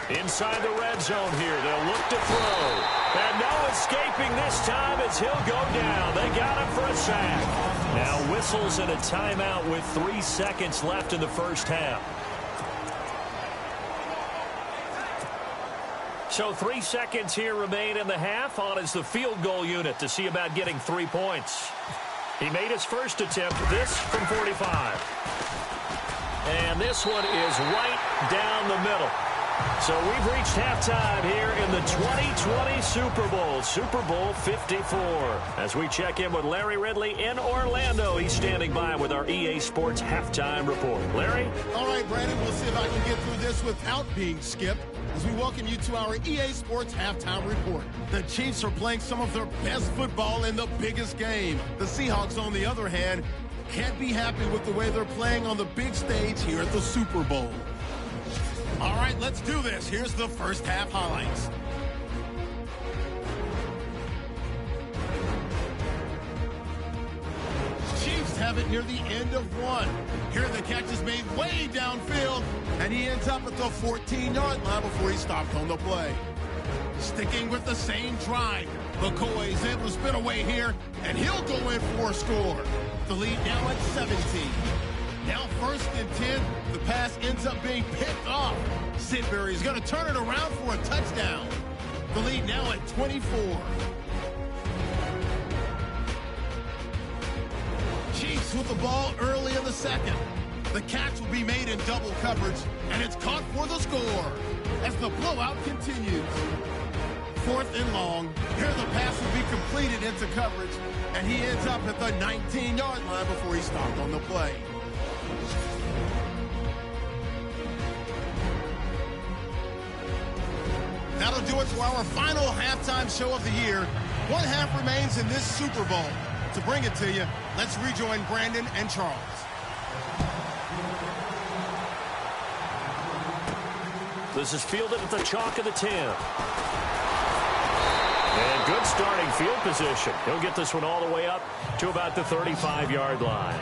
Inside the red zone here. They'll look to throw. And no escaping this time as he'll go down. They got him for a sack. Now whistles and a timeout with 3 seconds left in the first half. So 3 seconds here remain in the half. On is the field goal unit to see about getting 3 points. He made his first attempt. This from 45. And this one is right down the middle. So we've reached halftime here in the 2020 Super Bowl, Super Bowl 54. As we check in with Larry Ridley in Orlando, he's standing by with our EA Sports Halftime Report. Larry? All right, Brandon, we'll see if I can get through this without being skipped as we welcome you to our EA Sports Halftime Report. The Chiefs are playing some of their best football in the biggest game. The Seahawks, on the other hand, can't be happy with the way they're playing on the big stage here at the Super Bowl. All right, let's do this. Here's the first half highlights. Chiefs have it near the end of one. Here the catch is made way downfield, and he ends up at the 14-yard line before he stopped on the play. Sticking with the same drive, McCoy is able to spin away here, and he'll go in for a score. The lead now at 17. Now 1st and 10, the pass ends up being picked off. Sidbury is going to turn it around for a touchdown. The lead now at 24. Chiefs with the ball early in the second. The catch will be made in double coverage, and it's caught for the score as the blowout continues. 4th and long. Here the pass will be completed into coverage, and he ends up at the 19-yard line before he stopped on the play. That'll do it for our final halftime show of the year. One half remains in this Super Bowl. To bring it to you, let's rejoin Brandon and Charles. This is fielded at the chalk of the 10. And good starting field position. He'll get this one all the way up to about the 35-yard line.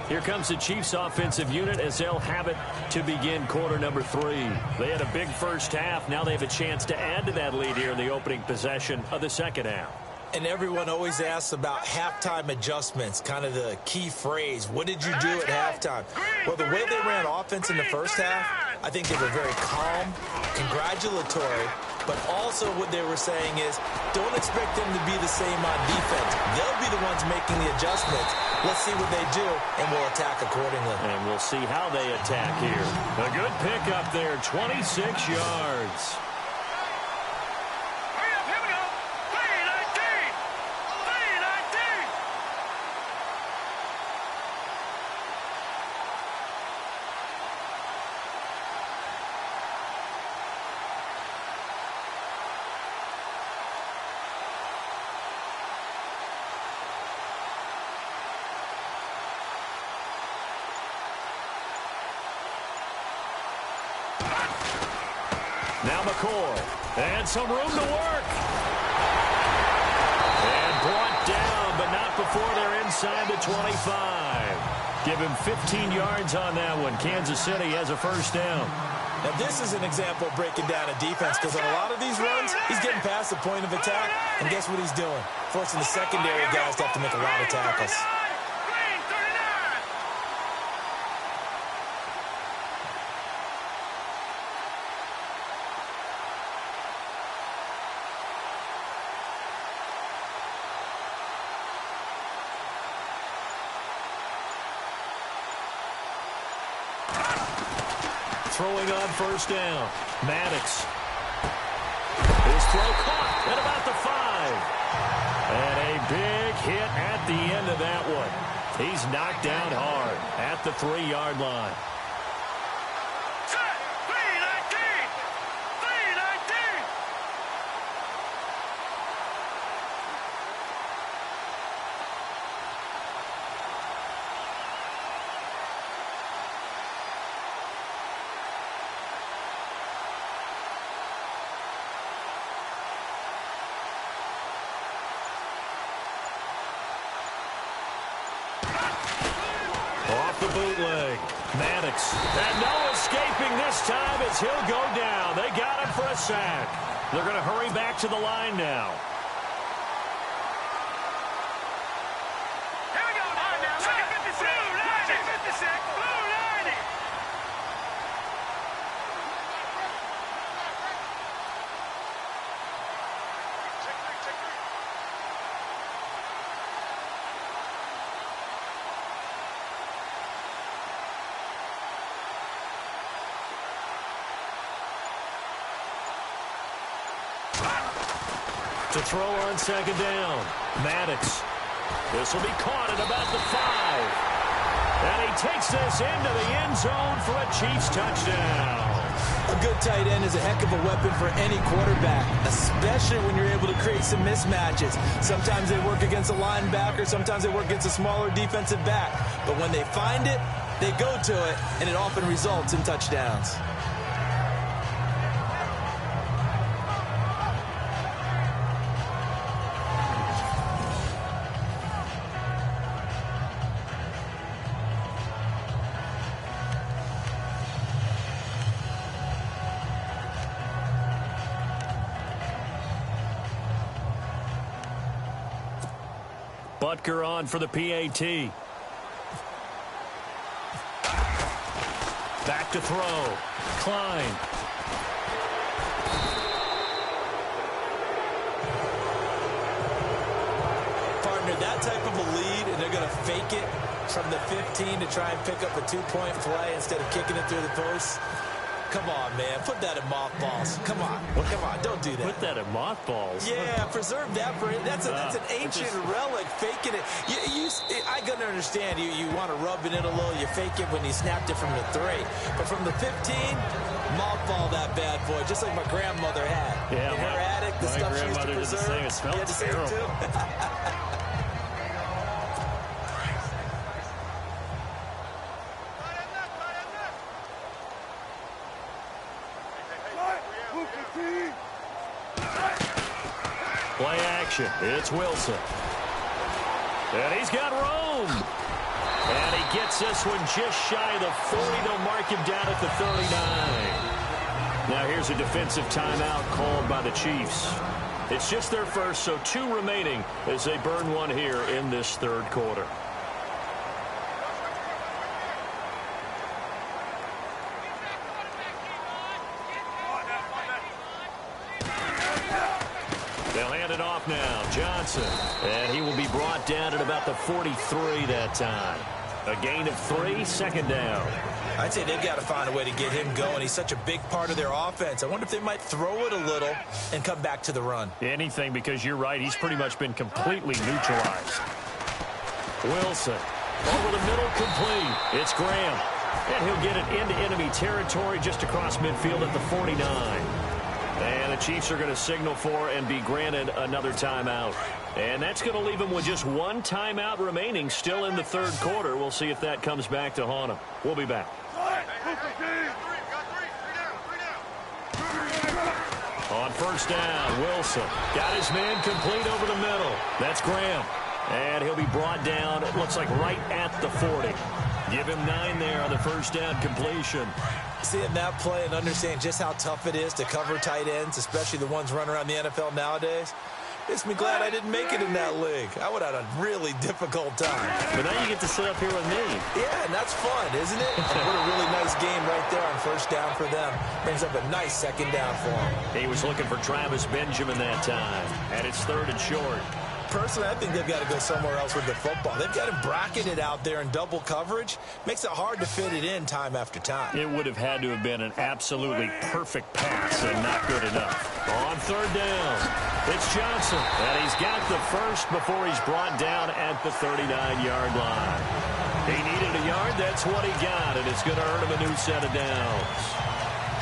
Here comes the Chiefs offensive unit as they'll have it to begin quarter number 3. They had a big first half. Now they have a chance to add to that lead here in the opening possession of the second half. And everyone always asks about halftime adjustments, kind of the key phrase. What did you do at halftime? Well, the way they ran offense in the first half, I think they were very calm, congratulatory, but also what they were saying is don't expect them to be the same on defense. They'll be the ones making the adjustments. Let's see what they do, and we'll attack accordingly. And we'll see how they attack here. A good pickup there, 26 yards. Now McCoy, and some room to work. And brought down, but not before they're inside the 25. Give him 15 yards on that one. Kansas City has a first down. Now this is an example of breaking down a defense, because on a lot of these runs, he's getting past the point of attack, and guess what he's doing? Forcing the secondary guys to have to make a lot of tackles. Throwing on first down. Maddox. His throw caught at about the 5. And a big hit at the end of that one. He's knocked down hard at the 3-yard line. The bootleg. Maddox. And no escaping this time as he'll go down. They got him for a sack. They're going to hurry back to the line now. Here we go. All right, now. Look at 56. Blue 56. Blue 90. To throw on second down. Maddox. This will be caught at about the 5. And he takes this into the end zone for a Chiefs touchdown. A good tight end is a heck of a weapon for any quarterback, especially when you're able to create some mismatches. Sometimes they work against a linebacker, sometimes they work against a smaller defensive back. But when they find it, they go to it, and it often results in touchdowns. Butker on for the PAT. Back to throw. Klein. Partner, that type of a lead, and they're going to fake it from the 15 to try and pick up a 2-point play instead of kicking it through the post. come on, man. Put that in mothballs. Come on. Come on. Don't do that. Put that in mothballs? Yeah, preserve that for it. That's an ancient relic, faking it. I can understand you want to rub it in a little. You fake it when you snapped it from the 3. But from the 15, mothball that bad boy, just like my grandmother had. Yeah, in her attic, the stuff she used to preserve. Did the same. It smells terrible. Too. Play action. It's Wilson. And he's got room. And he gets this one just shy of the 40. They'll mark him down at the 39. Now here's a defensive timeout called by the Chiefs. It's just their first, so 2 remaining as they burn one here in this third quarter. They'll hand it off now. Johnson. And he will be brought down at about the 43 that time. A gain of 3, second down. I'd say they've got to find a way to get him going. He's such a big part of their offense. I wonder if they might throw it a little and come back to the run. Anything, because you're right. He's pretty much been completely neutralized. Wilson. Over the middle, complete. It's Graham. And he'll get it into enemy territory just across midfield at the 49. And the Chiefs are going to signal for and be granted another timeout. And that's going to leave them with just 1 timeout remaining still in the third quarter. We'll see if that comes back to haunt them. We'll be back. On first down, Wilson got his man complete over the middle. That's Graham. And he'll be brought down, it looks like right at the 40. Give him 9 there on the first down completion. Seeing that play and understand just how tough it is to cover tight ends, especially the ones running around the NFL nowadays, makes me glad I didn't make it in that league. I would have had a really difficult time. But now you get to sit up here with me. Yeah, and that's fun, isn't it? What a really nice game right there on first down for them. Brings up a nice second down for him. He was looking for Travis Benjamin that time. And it's 3rd and short. Personally, I think they've got to go somewhere else with the football. They've got him bracketed out there in double coverage. Makes it hard to fit it in time after time. It would have had to have been an absolutely perfect pass and not good enough. On 3rd down, it's Johnson. And he's got the first before he's brought down at the 39-yard line. He needed a yard. That's what he got, and it's going to earn him a new set of downs.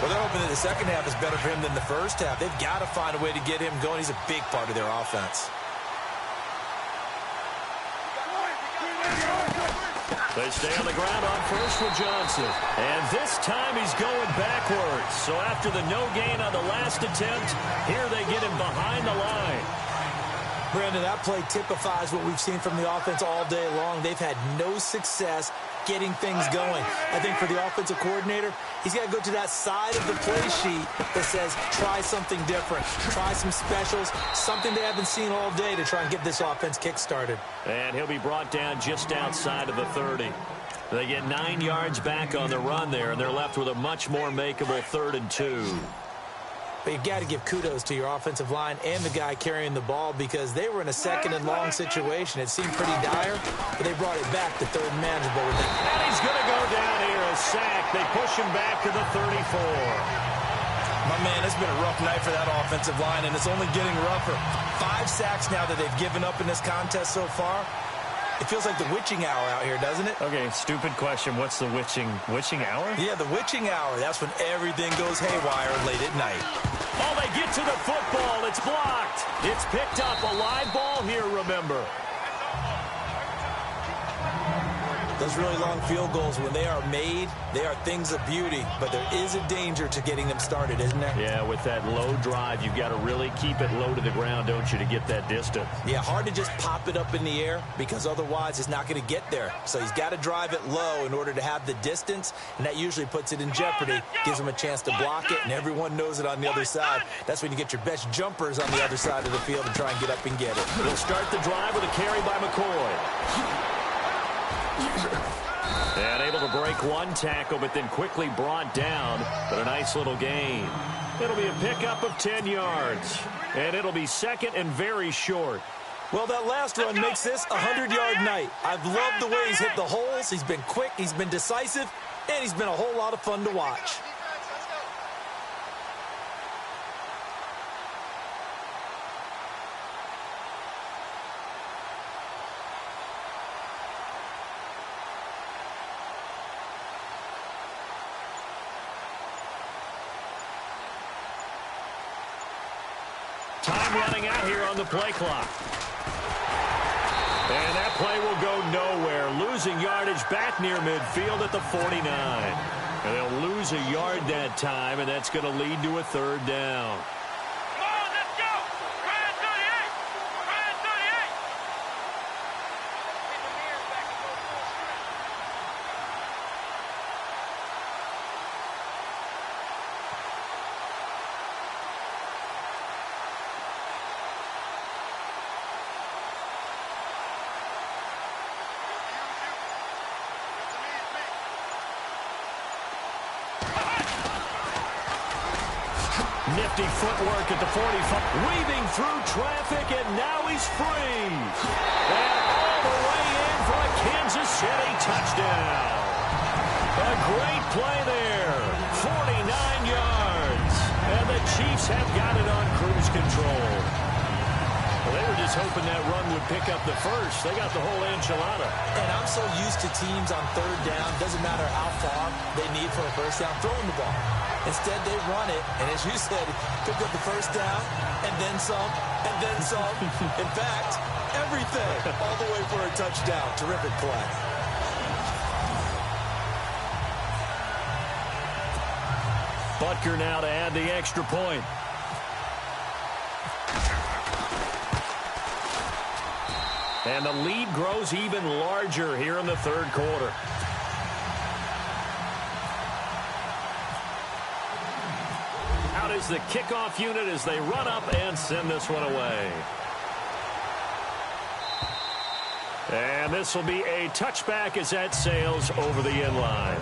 Well, they're hoping that the second half is better for him than the first half. They've got to find a way to get him going. He's a big part of their offense. They stay on the ground on first with Johnson. And this time he's going backwards. So after the no gain on the last attempt, here they get him behind the line. Brandon, that play typifies what we've seen from the offense all day long. They've had no success getting things going. I think for the offensive coordinator, he's got to go to that side of the play sheet that says try something different, try some specials, something they haven't seen all day to try and get this offense kick-started. And he'll be brought down just outside of the 30. They get 9 yards back on the run there, and they're left with a much more makeable 3rd and 2. But you've got to give kudos to your offensive line and the guy carrying the ball because they were in a 2nd and long situation. It seemed pretty dire, but they brought it back to 3rd and manageable with that. And he's going to go down here, a sack. They push him back to the 34. My man, it's been a rough night for that offensive line, and it's only getting rougher. 5 sacks now that they've given up in this contest so far. It feels like the witching hour out here, doesn't it? Okay, stupid question. What's the witching hour? Yeah, the witching hour. That's when everything goes haywire late at night. Oh, they get to the football. It's blocked. It's picked up. A live ball here, remember. Those really long field goals, when they are made, they are things of beauty. But there is a danger to getting them started, isn't there? Yeah, with that low drive, you've got to really keep it low to the ground, don't you, to get that distance. Yeah, hard to just pop it up in the air because otherwise it's not going to get there. So he's got to drive it low in order to have the distance, and that usually puts it in jeopardy, gives him a chance to block it, and everyone knows it on the other side. That's when you get your best jumpers on the other side of the field and try and get up and get it. He'll start the drive with a carry by McCoy. And able to break one tackle, but then quickly brought down. But a nice little gain. It'll be a pickup of 10 yards. And it'll be 2nd and very short. Well, that last run makes this a 100-yard night. I've loved the way he's hit the holes. He's been quick, he's been decisive, and he's been a whole lot of fun to watch. Time running out here on the play clock. And that play will go nowhere. Losing yardage back near midfield at the 49. And they'll lose a yard that time, and that's going to lead to a third down. Come on, let's go. Ryan 38. Ryan 38. Get the mirrors back and go full strength. Nifty footwork at the 45. Weaving through traffic, and now he's free. And all the way in for a Kansas City touchdown. A great play there. 49 yards. And the Chiefs have got it on cruise control. Well, they were just hoping that run would pick up the first. They got the whole enchilada. And I'm so used to teams on third down, doesn't matter how far they need for a first down, throwing the ball. Instead, they run it, and as you said, pick up the first down, and then some, and then some. In fact, everything, all the way for a touchdown. Terrific play. Butker now to add the extra point. And the lead grows even larger here in the third quarter. Out is the kickoff unit as they run up and send this one away. And this will be a touchback as that sails over the end line.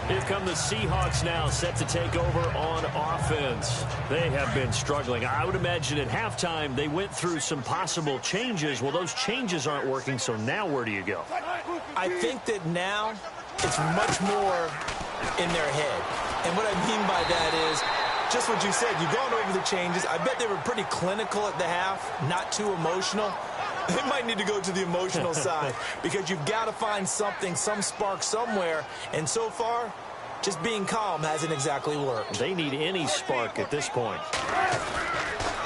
Here come the Seahawks now, set to take over on offense. They have been struggling. I would imagine at halftime they went through some possible changes. Well, those changes aren't working, so now where do you go? I think that now it's much more in their head. And what I mean by that is just what you said. You've gone over the changes. I bet they were pretty clinical at the half, not too emotional. They might need to go to the emotional side because you've got to find something, some spark somewhere. And so far, just being calm hasn't exactly worked. They need any spark at this point.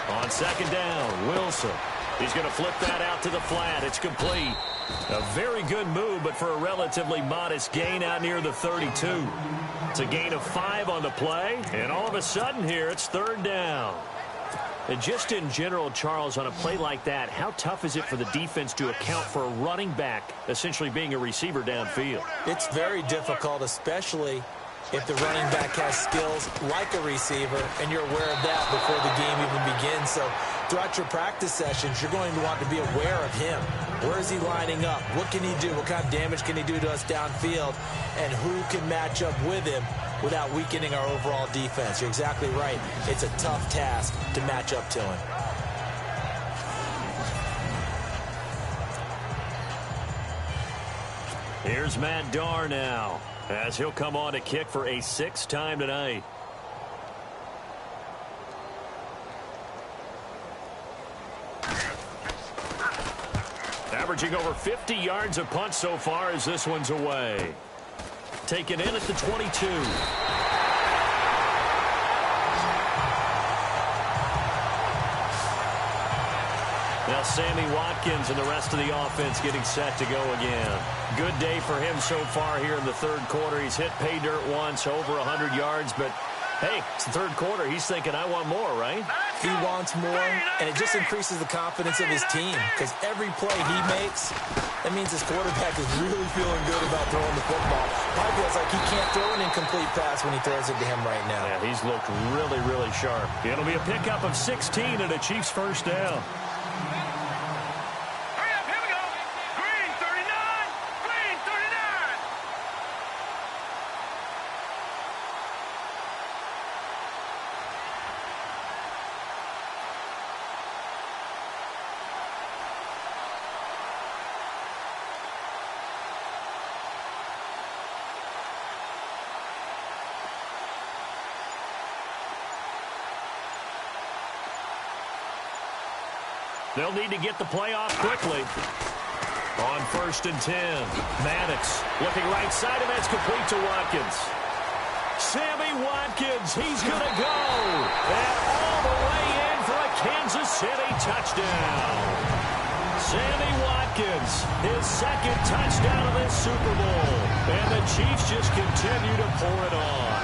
On second down, Wilson. He's going to flip that out to the flat. It's complete. A very good move, but for a relatively modest gain out near the 32. It's a gain of 5 on the play, and all of a sudden here, it's third down. And just in general, Charles, on a play like that, how tough is it for the defense to account for a running back essentially being a receiver downfield? It's very difficult, especially if the running back has skills like a receiver, and you're aware of that before the game even begins. So throughout your practice sessions, you're going to want to be aware of him. Where is he lining up? What can he do? What kind of damage can he do to us downfield? And who can match up with him without weakening our overall defense? You're exactly right. It's a tough task to match up to him. Here's Matt Darr now, as he'll come on to kick for a 6th time tonight. Averaging over 50 yards a punt so far as this one's away. Taken in at the 22. Now Sammy Watkins and the rest of the offense getting set to go again. Good day for him so far here in the third quarter. He's hit pay dirt once, over 100 yards, but hey, it's the third quarter. He's thinking, I want more, right? He wants more, and it just increases the confidence of his team because every play he makes, that means his quarterback is really feeling good about throwing the football. Probably feels like he can't throw an incomplete pass when he throws it to him right now. Yeah, he's looked really, really sharp. It'll be a pickup of 16 and a Chiefs first down. Hurry up, here we go. Green 39. Green 39. They'll need to get the play off quickly. On 1st and 10, Maddox looking right side, and that's complete to Watkins. Sammy Watkins, he's going to go. And all the way in for a Kansas City touchdown. Sammy Watkins, his second touchdown of this Super Bowl. And the Chiefs just continue to pour it on.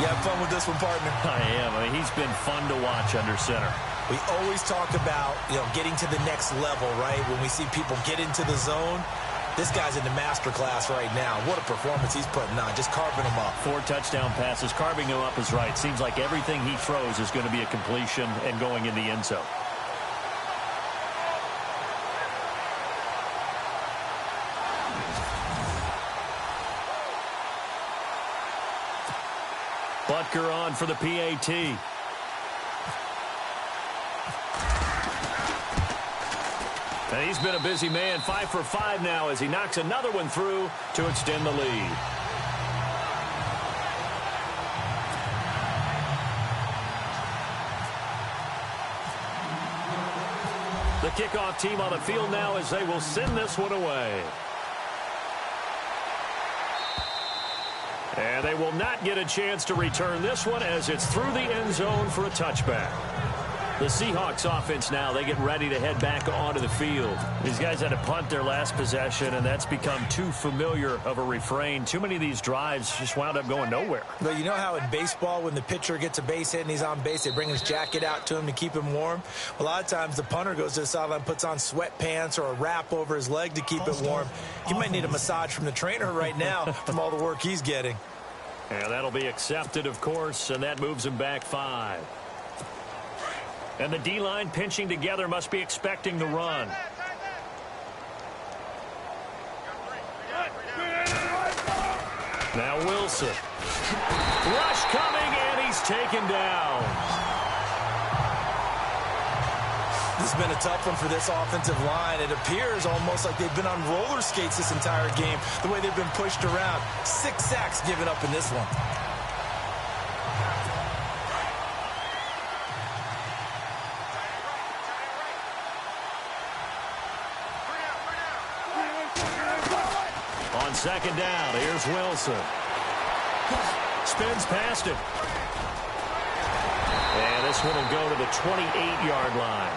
You have fun with this one, partner? I am. I mean, he's been fun to watch under center. We always talk about, getting to the next level, right? When we see people get into the zone, this guy's in the master class right now. What a performance he's putting on, just carving them up. 4 touchdown passes, carving him up is right. Seems like everything he throws is going to be a completion and going in the end zone. Butker on for the PAT. And he's been a busy man, 5 for 5 now as he knocks another one through to extend the lead. The kickoff team on the field now as they will send this one away. And they will not get a chance to return this one as it's through the end zone for a touchback. The Seahawks offense now, they get ready to head back onto the field. These guys had to punt their last possession, and that's become too familiar of a refrain. Too many of these drives just wound up going nowhere. But you know how in baseball, when the pitcher gets a base hit and he's on base, they bring his jacket out to him to keep him warm? A lot of times the punter goes to the sideline, puts on sweatpants or a wrap over his leg to keep it warm. He might need a massage from the trainer right now from all the work he's getting. And that'll be accepted, of course, and that moves him back 5. And the D-line pinching together must be expecting the run. Now Wilson. Rush coming, and he's taken down. This has been a tough one for this offensive line. It appears almost like they've been on roller skates this entire game, the way they've been pushed around. 6 sacks given up in this one. On second down, here's Wilson. Spins past him. And this one will go to the 28-yard line.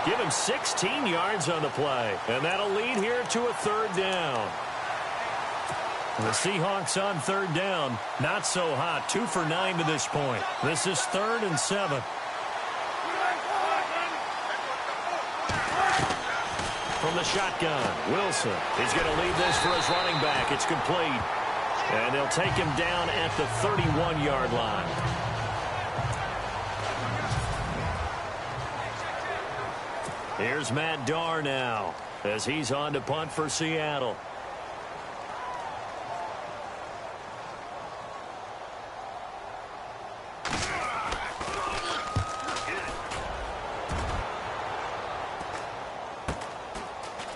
Give him 16 yards on the play. And that'll lead here to a 3rd down. The Seahawks on 3rd down. Not so hot. 2 for 9 to this point. This is 3rd and 7. From the shotgun, Wilson. He's going to lead this for his running back. It's complete. And they'll take him down at the 31-yard line. Here's Matt Darr now as he's on to punt for Seattle.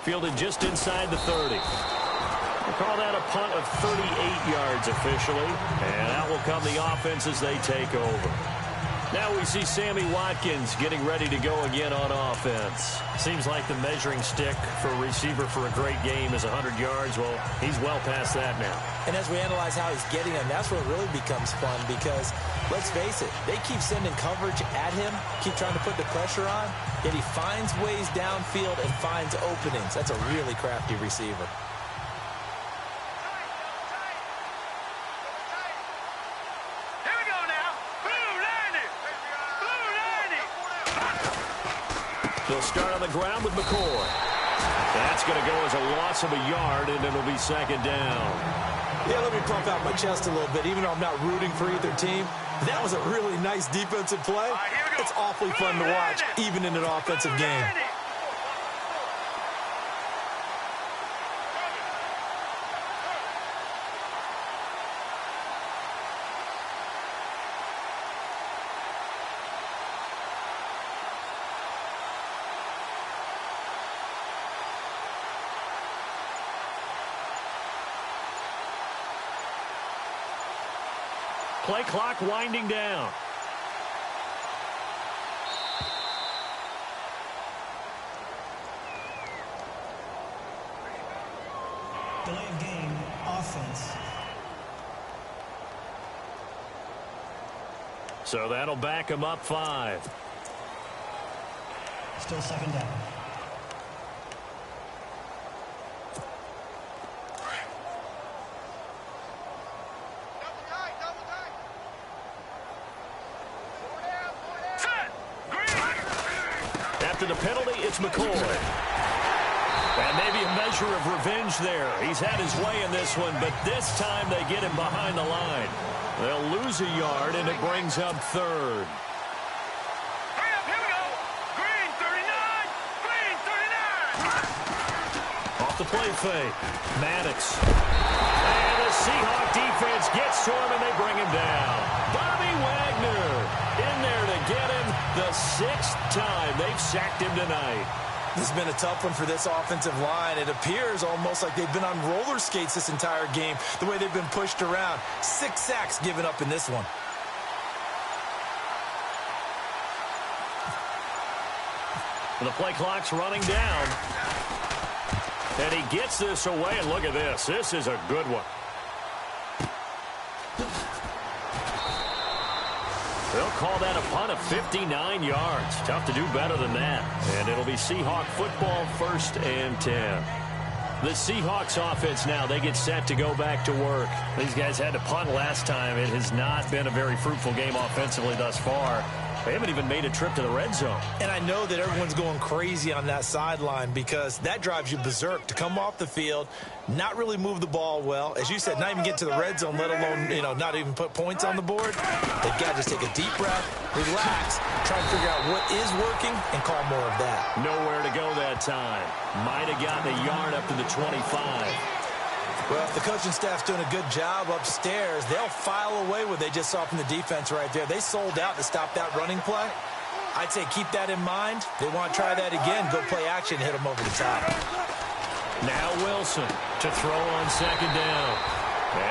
Fielded just inside the 30. We'll call that a punt of 38 yards officially. And out will come the offense as they take over. Now we see Sammy Watkins getting ready to go again on offense. Seems like the measuring stick for a receiver for a great game is 100 yards. Well, he's well past that now. And as we analyze how he's getting them, that's where it really becomes fun because, let's face it, they keep sending coverage at him, keep trying to put the pressure on, yet he finds ways downfield and finds openings. That's a really crafty receiver. They'll start on the ground with McCoy. That's going to go as a loss of a yard, and it'll be 2nd down. Yeah, let me pump out my chest a little bit, even though I'm not rooting for either team. That was a really nice defensive play. It's awfully fun to watch, even in an offensive game. Play clock winding down. Delay of game, offense. So that'll back him up 5. Still second down. After the penalty, it's McCoy. And maybe a measure of revenge there. He's had his way in this one, but this time they get him behind the line. They'll lose a yard, and it brings up 3rd. Hurry up, here we go. Green 39. Green 39. Off the play fake. Maddox. And the Seahawk defense gets to him, and they bring him down. Bobby Wagner in there to get him the 6th time they've sacked him tonight. This has been a tough one for this offensive line. It appears almost like they've been on roller skates this entire game, the way they've been pushed around. 6 sacks given up in this one. The play clock's running down. And he gets this away, and look at this. This is a good one. They'll call that a punt of 59 yards. Tough to do better than that. And it'll be Seahawk football, 1st and 10. The Seahawks offense now, they get set to go back to work. These guys had to punt last time. It has not been a very fruitful game offensively thus far. They haven't even made a trip to the red zone. And I know that everyone's going crazy on that sideline because that drives you berserk to come off the field, not really move the ball well. As you said, not even get to the red zone, let alone, not even put points on the board. They've got to just take a deep breath, relax, try to figure out what is working, and call more of that. Nowhere to go that time. Might have gotten a yard up to the 25. Well, if the coaching staff's doing a good job upstairs, they'll file away what they just saw from the defense right there. They sold out to stop that running play. I'd say keep that in mind. They want to try that again. Go play action, hit them over the top. Now Wilson to throw on 2nd down.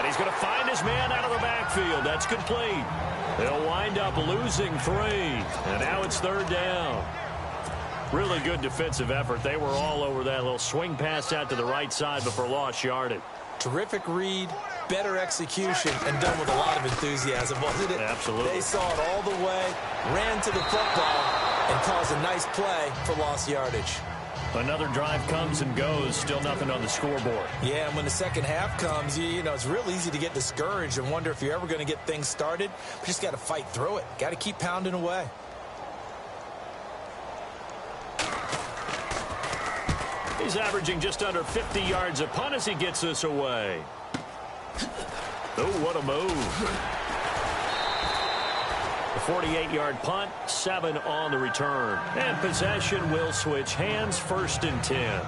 And he's going to find his man out of the backfield. That's complete. They'll wind up losing 3. And now it's 3rd down. Really good defensive effort. They were all over that little swing pass out to the right side before lost yardage. Terrific read, better execution, and done with a lot of enthusiasm, wasn't it? Absolutely. They saw it all the way, ran to the football, and caused a nice play for lost yardage. Another drive comes and goes, still nothing on the scoreboard. Yeah, and when the second half comes, it's real easy to get discouraged and wonder if you're ever going to get things started. But just got to fight through it. Got to keep pounding away. He's averaging just under 50 yards a punt as he gets this away. Oh, what a move. The 48-yard punt, 7 on the return. And possession will switch hands, 1st and 10.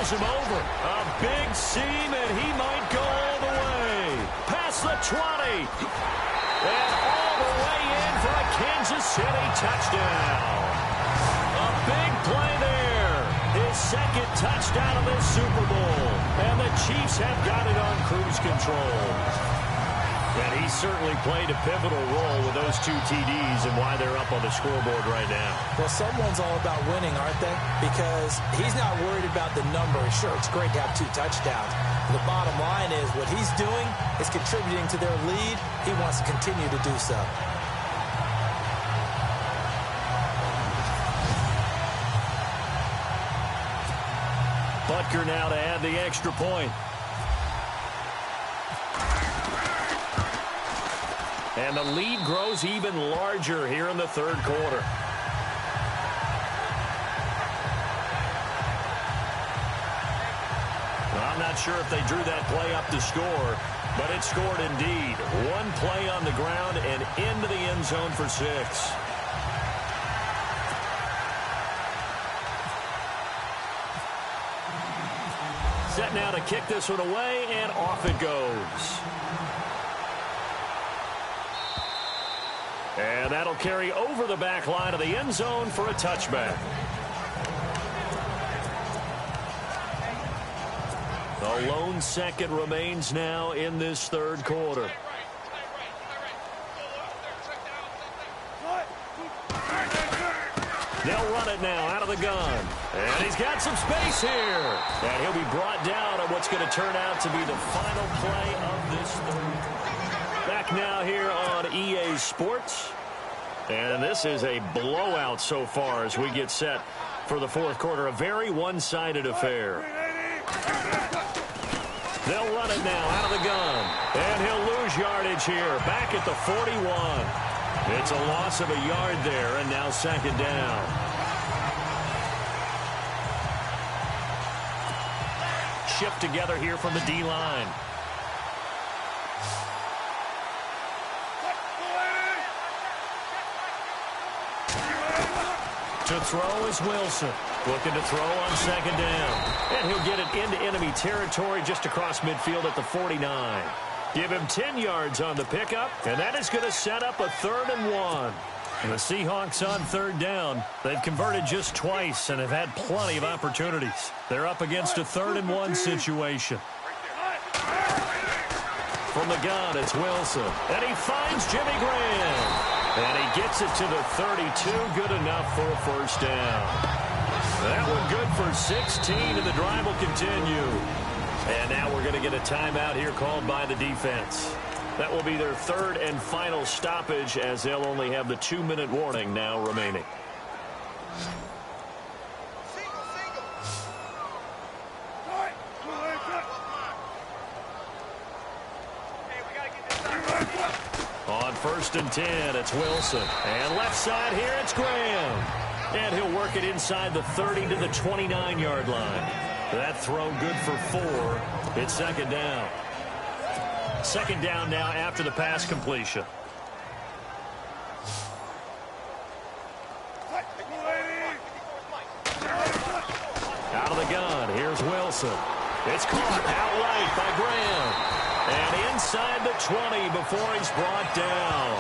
Him over. A big seam, and he might go all the way. Past the 20. And all the way in for a Kansas City touchdown. A big play there. His 2nd touchdown of this Super Bowl. And the Chiefs have got it on cruise control. And he certainly played a pivotal role with those 2 TDs and why they're up on the scoreboard right now. Well, someone's all about winning, aren't they? Because he's not worried about the number. Sure, it's great to have 2 touchdowns. The bottom line is what he's doing is contributing to their lead. He wants to continue to do so. Butker now to add the extra point. And the lead grows even larger here in the 3rd quarter. I'm not sure if they drew that play up to score, but it scored indeed. 1 play on the ground and into the end zone for 6. Set now to kick this one away, and off it goes. And that'll carry over the back line of the end zone for a touchback. A lone second remains now in this third quarter. They'll run it now out of the gun. And he's got some space here. And he'll be brought down on what's going to turn out to be the final play of this third. Back now here on EA Sports. And this is a blowout so far as we get set for the fourth quarter. A very one-sided affair. They'll run it now out of the gun. And he'll lose yardage here. Back at the 41. It's a loss of a yard there, and now second down. Shift together here from the D-line. To throw is Wilson. Looking to throw on second down. And he'll get it into enemy territory just across midfield at the 49. Give him 10 yards on the pickup, and that is going to set up a 3rd and 1. And the Seahawks on third down. They've converted just twice and have had plenty of opportunities. They're up against a 3rd and 1 situation. From the gun, it's Wilson. And he finds Jimmy Graham. And he gets it to the 32. Good enough for a first down. That one good for 16, and the drive will continue. And now we're going to get a timeout here called by the defense. That will be their 3rd and final stoppage, as they'll only have the 2-minute warning now remaining. On 1st and 10, it's Wilson. And left side here, it's Graham. And he'll work it inside the 30 to the 29-yard line. That throw good for 4. It's second down. Second down now after the pass completion. Out of the gun, here's Wilson. It's caught outright by Graham. And inside the 20 before he's brought down.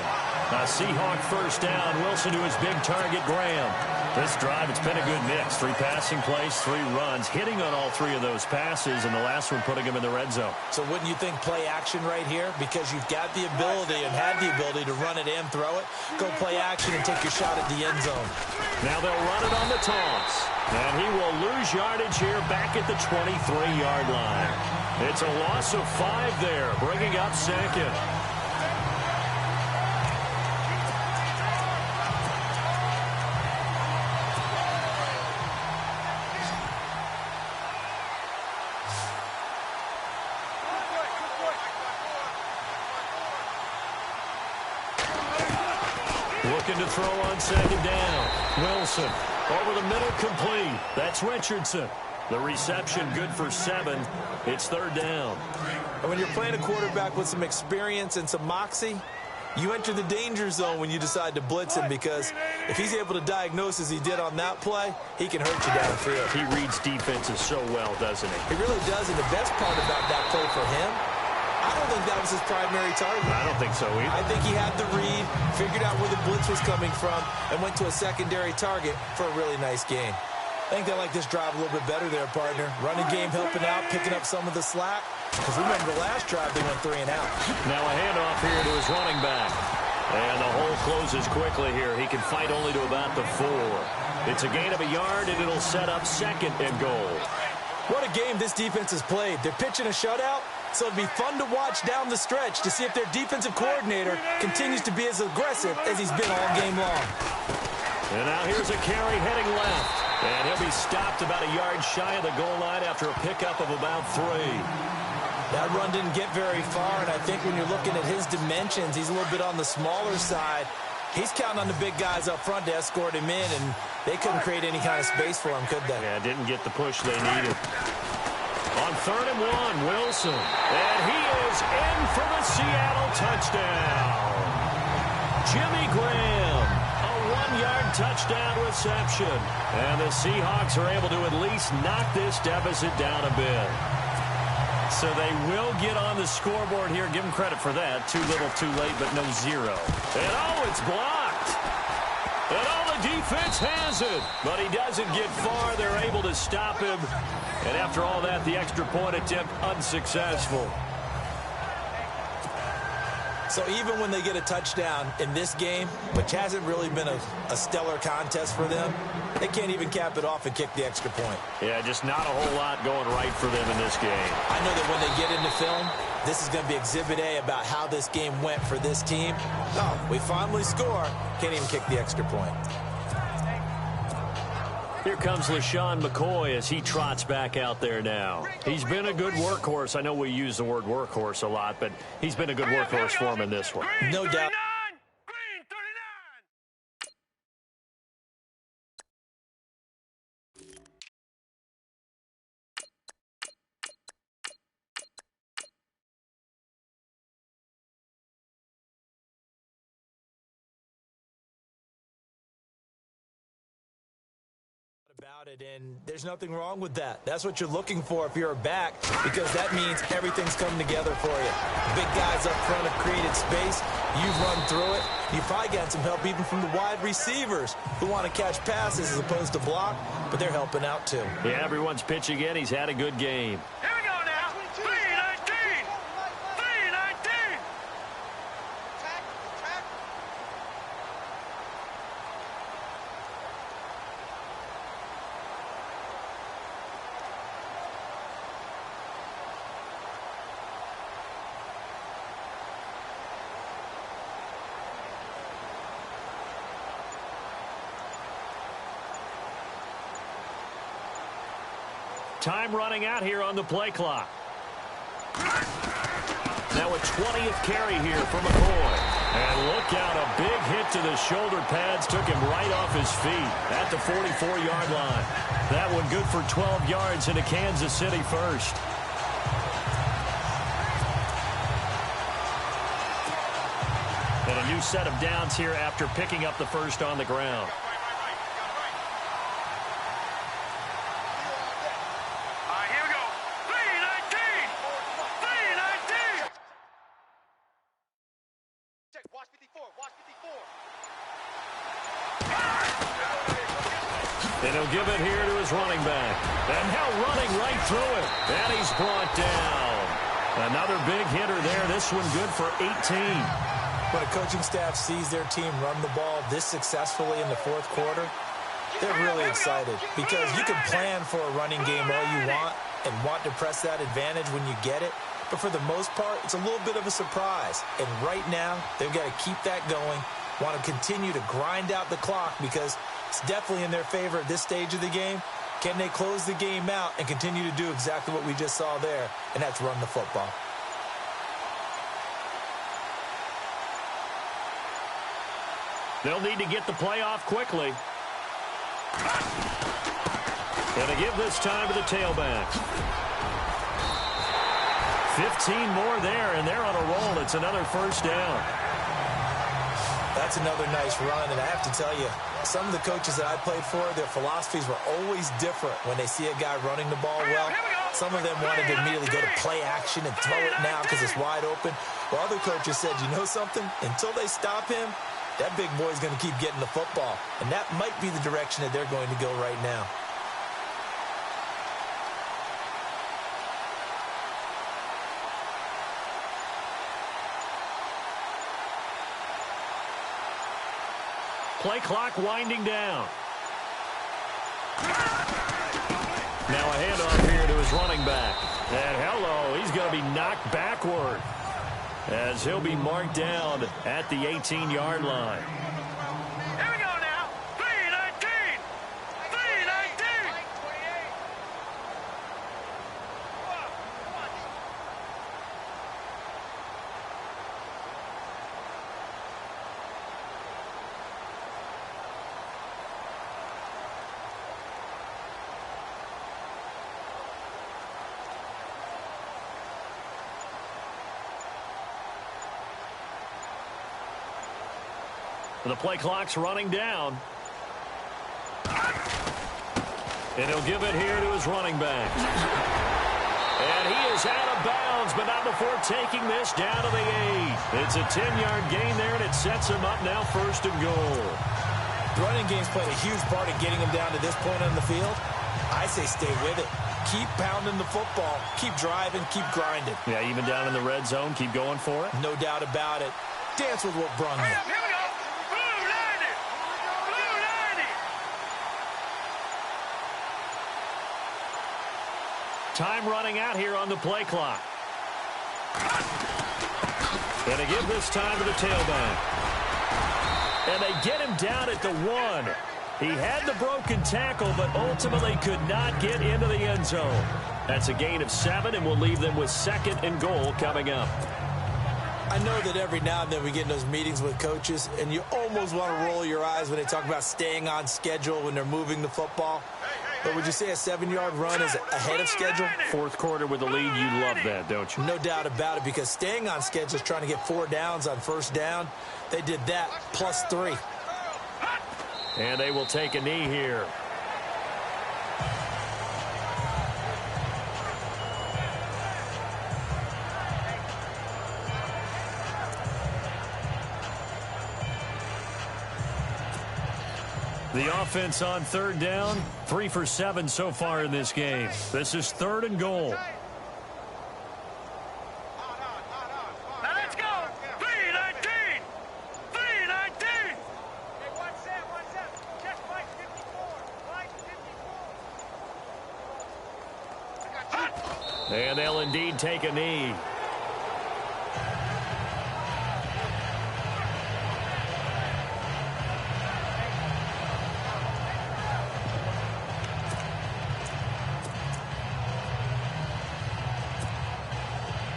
A Seahawk first down. Wilson to his big target, Graham. This drive, it's been a good mix. 3 passing plays, 3 runs, hitting on all 3 of those passes, and the last one putting him in the red zone. So wouldn't you think play action right here? Because you've got the ability and had the ability to run it and throw it. Go play action and take your shot at the end zone. Now they'll run it on the toss. And he will lose yardage here back at the 23-yard line. It's a loss of 5 there, bringing up second. Looking to throw on second down. Wilson over the middle, complete. That's Richardson. The reception good for 7. It's third down. And when you're playing a quarterback with some experience and some moxie, you enter the danger zone when you decide to blitz him, because if he's able to diagnose as he did on that play, he can hurt you downfield. He reads defenses so well, doesn't he? He really does, and the best part about that play for him, I don't think that was his primary target. I don't think so either. I think he had the read, figured out where the blitz was coming from, and went to a secondary target for a really nice gain. I think they like this drive a little bit better there, partner. Running game helping out, picking up some of the slack. Because remember, the last drive they went 3 and out. Now a handoff here to his running back. And the hole closes quickly here. He can fight only to about the 4. It's a gain of a yard, and it'll set up second and goal. What a game this defense has played. They're pitching a shutout, so it'll be fun to watch down the stretch to see if their defensive coordinator continues to be as aggressive as he's been all game long. And now here's a carry heading left. And he'll be stopped about a yard shy of the goal line after a pickup of about 3. That run didn't get very far, and I think when you're looking at his dimensions, he's a little bit on the smaller side. He's counting on the big guys up front to escort him in, and they couldn't create any kind of space for him, could they? Yeah, didn't get the push they needed. On 3rd and 1, Wilson. And he is in for the Seattle touchdown. Jimmy Graham, a 1-yard touchdown reception. And the Seahawks are able to at least knock this deficit down a bit. So they will get on the scoreboard here. Give them credit for that. Too little, too late, but no 0. And oh, it's blocked. And oh, the defense has it, but he doesn't get far. They're able to stop him. And after all that, the extra point attempt unsuccessful. So even when they get a touchdown in this game, which hasn't really been a stellar contest for them, they can't even cap it off and kick the extra point. Yeah, just not a whole lot going right for them in this game. I know that when they get into film, this is going to be Exhibit A about how this game went for this team. Oh, we finally score. Can't even kick the extra point. Here comes LaShawn McCoy as he trots back out there now. He's been a good workhorse. I know we use the word workhorse a lot, but he's been a good workhorse for him in this one. No doubt. About it, and there's nothing wrong with that. That's what you're looking for if you're a back, because that means everything's coming together for you. Big guys up front have created space. You've run through it. You've probably got some help even from the wide receivers who want to catch passes as opposed to block, but they're helping out too. Yeah, everyone's pitching in. He's had a good game. Here we go now. 3-19. 3-19. Time running out here on the play clock. Now a 20th carry here for McCoy. And look out, a big hit to the shoulder pads took him right off his feet at the 44-yard line. That one good for 12 yards into Kansas City first. And a new set of downs here after picking up the first on the ground. And he'll give it here to his running back. And now running right through it. And he's brought down. Another big hitter there. This one good for 18. When a coaching staff sees their team run the ball this successfully in the fourth quarter, they're really excited, because you can plan for a running game all you want and want to press that advantage when you get it. But for the most part, it's a little bit of a surprise. And right now, they've got to keep that going, want to continue to grind out the clock, because it's definitely in their favor at this stage of the game. Can they close the game out and continue to do exactly what we just saw there, and that's run the football. They'll need to get the play off quickly. Going to give this time to the tailback. 15 more there, and they're on a roll. It's another first down. That's another nice run, and I have to tell you, some of the coaches that I played for, their philosophies were always different when they see a guy running the ball well. Some of them wanted to immediately go to play action and throw it now because it's wide open. While other coaches said, you know something? Until they stop him, that big boy's going to keep getting the football. And that might be the direction that they're going to go right now. Play clock winding down. Now a handoff here to his running back. And hello, he's going to be knocked backward as he'll be marked down at the 18-yard line. Here we go now. 3-19. 3-19. The play clock's running down. And he'll give it here to his running back. And he is out of bounds, but not before taking this down to the 8. It's a 10-yard gain there, and it sets him up now 1st and goal. Running running game's played a huge part in getting him down to this point on the field. I say stay with it. Keep pounding the football. Keep driving. Keep grinding. Yeah, even down in the red zone, keep going for it. No doubt about it. Dance with what brung you. Here we go. Blue 90. Blue 90. Time running out here on the play clock. And they give this time to the tailback. And they get him down at the 1. He had the broken tackle, but ultimately could not get into the end zone. That's a gain of 7, and we'll leave them with 2nd and goal coming up. I know that every now and then we get in those meetings with coaches, and you almost want to roll your eyes when they talk about staying on schedule when they're moving the football. But would you say a 7-yard run is ahead of schedule? Fourth quarter with the lead, you love that, don't you? No doubt about it, because staying on schedule is trying to get 4 downs on first down. They did that, plus 3. And they will take a knee here. The offense on 3rd down, 3 for 7 so far in this game. This is 3rd and goal. Now let's go. 319. 319. Hey, 1-7. Check Mike 54. Mike 54. And they'll indeed take a knee.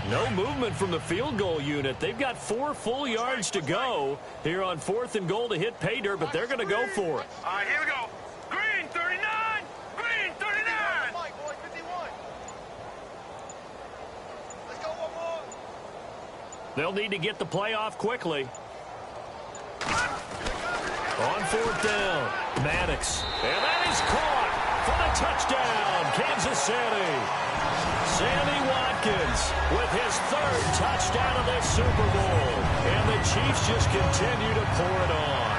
No movement from the field goal unit. They've got 4 full yards to go here on 4th and goal to hit pay dirt, but they're going to go for it. All right, here we go. Green 39. Green 39. Mike, boy, 51. Let's go one more. They'll need to get the play off quickly. On 4th down, Maddox. And that is caught for the touchdown, Kansas City. Sammy Watkins with his 3rd touchdown of this Super Bowl. And the Chiefs just continue to pour it on.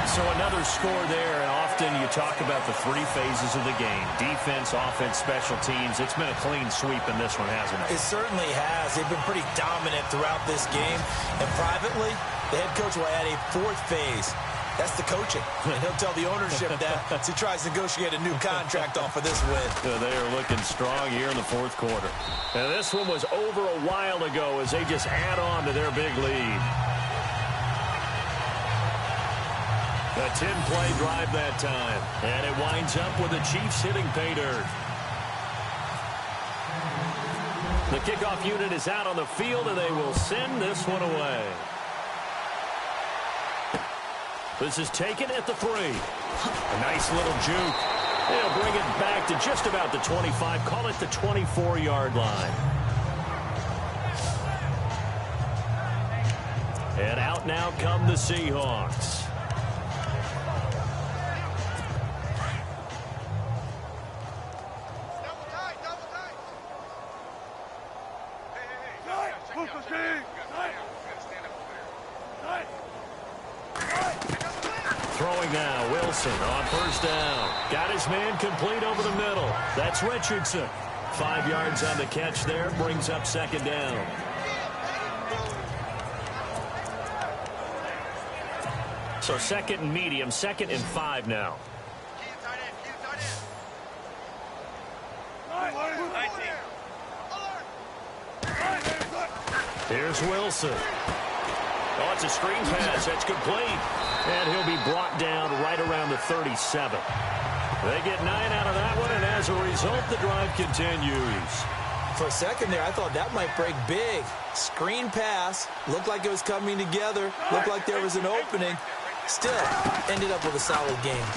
So another score there, and often you talk about the 3 phases of the game. Defense, offense, special teams. It's been a clean sweep in this one, hasn't it? It certainly has. They've been pretty dominant throughout this game. And privately, the head coach will add a 4th phase. That's the coaching. And he'll tell the ownership that as he tries to negotiate a new contract off of this win. They are looking strong here in the 4th quarter. And this one was over a while ago as they just add on to their big lead. A 10-play drive that time. And it winds up with the Chiefs hitting pay dirt. The kickoff unit is out on the field, and they will send this one away. This is taken at the 3. A nice little juke. They'll bring it back to just about the 25. Call it the 24-yard line. And out now come the Seahawks. Throwing now, Wilson on 1st down. Got his man complete over the middle. That's Richardson. 5 yards on the catch there, brings up 2nd down. So 2nd and medium, 2nd and 5 now. Here's Wilson. Oh, it's a screen pass. That's complete. And he'll be brought down right around the 37. They get 9 out of that one, and as a result, the drive continues. For a second there, I thought that might break big. Screen pass. Looked like it was coming together. Looked like there was an opening. Still, ended up with a solid game.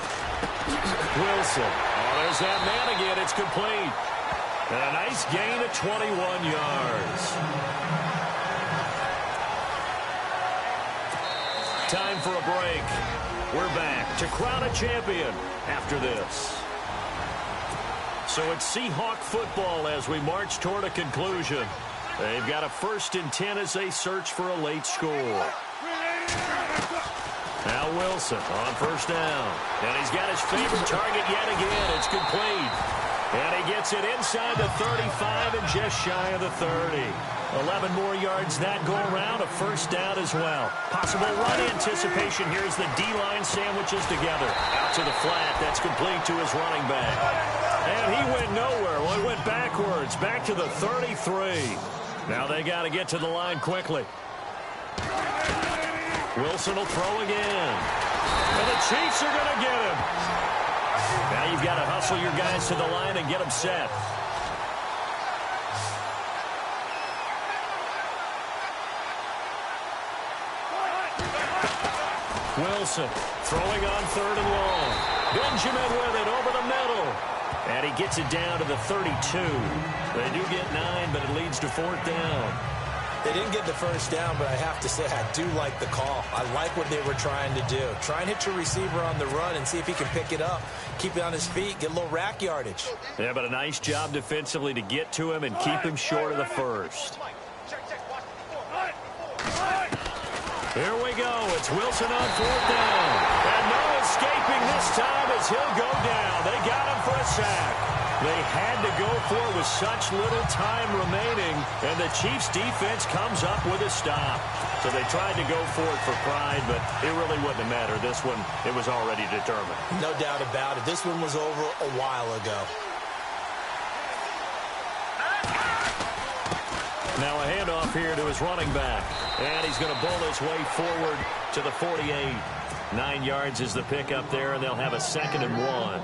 Wilson. Oh, there's that man again. It's complete. And a nice gain of 21 yards. Time for a break. We're back to crown a champion after this. So it's Seahawk football as we march toward a conclusion. They've got a 1st and 10 as they search for a late score. Now Wilson on first down. And he's got his favorite target yet again. It's complete. And he gets it inside the 35 and just shy of the 30. 11 more yards that go around. A first down as well. Possible run anticipation. Here's the D-line sandwiches together. Out to the flat. That's complete to his running back. And he went nowhere. Well, he went backwards. Back to the 33. Now they got to get to the line quickly. Wilson will throw again. And the Chiefs are going to get him. Now you've got to hustle your guys to the line and get them set. Wilson throwing on third and long. Benjamin with it over the middle. And he gets it down to the 32. They do get 9, but it leads to fourth down. They didn't get the first down, but I have to say I do like the call. I like what they were trying to do. Try and hit your receiver on the run and see if he can pick it up. Keep it on his feet, get a little rack yardage. Yeah, but a nice job defensively to get to him and keep him short of the first. Here we go. It's Wilson on fourth down. And no escaping this time as he'll go down. They got him for a sack. They had to go for it with such little time remaining, and the Chiefs' defense comes up with a stop. So they tried to go for it for pride, but it really wouldn't have mattered. This one, it was already determined. No doubt about it. This one was over a while ago. Now a handoff here to his running back, and he's going to bowl his way forward to the 48. 9 yards is the pickup there, and they'll have a 2nd and 1.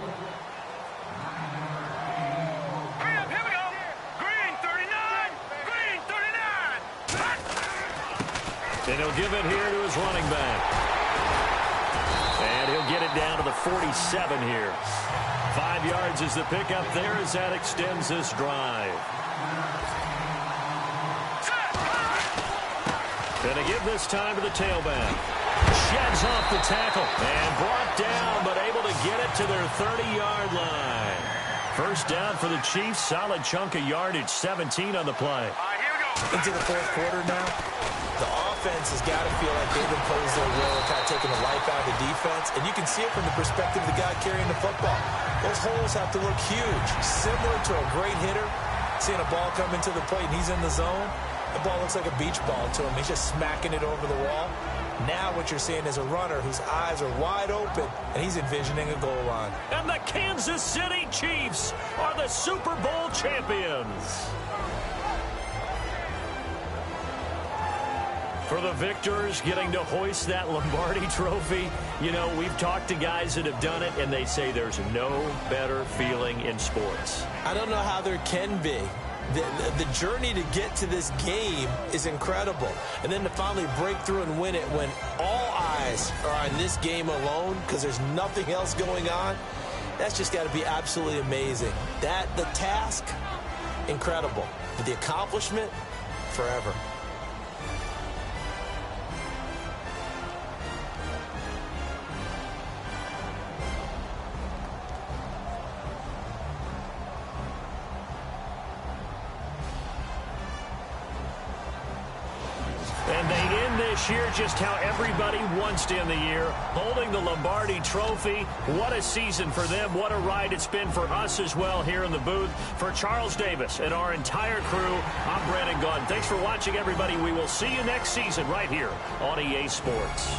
And he'll give it here to his running back. And he'll get it down to the 47 here. 5 yards is the pickup there as that extends this drive. And to give this time to the tailback. Sheds off the tackle. And brought down, but able to get it to their 30-yard line. First down for the Chiefs. Solid chunk of yardage. 17 on the play. Into the fourth quarter now. The offense has got to feel like they've imposed their will, kind of taking the life out of the defense. And you can see it from the perspective of the guy carrying the football. Those holes have to look huge, similar to a great hitter. Seeing a ball come into the plate and he's in the zone, the ball looks like a beach ball to him. He's just smacking it over the wall. Now what you're seeing is a runner whose eyes are wide open, and he's envisioning a goal line. And the Kansas City Chiefs are the Super Bowl champions. For the victors, getting to hoist that Lombardi trophy, you know, we've talked to guys that have done it, and they say there's no better feeling in sports. I don't know how there can be. The journey to get to this game is incredible. And then to finally break through and win it when all eyes are on this game alone because there's nothing else going on, that's just got to be absolutely amazing. The task, incredible. But the accomplishment, forever. And they end this year just how everybody wants to end the year, holding the Lombardi Trophy. What a season for them. What a ride it's been for us as well here in the booth. For Charles Davis and our entire crew, I'm Brandon Gaudin. Thanks for watching, everybody. We will see you next season right here on EA Sports.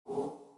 you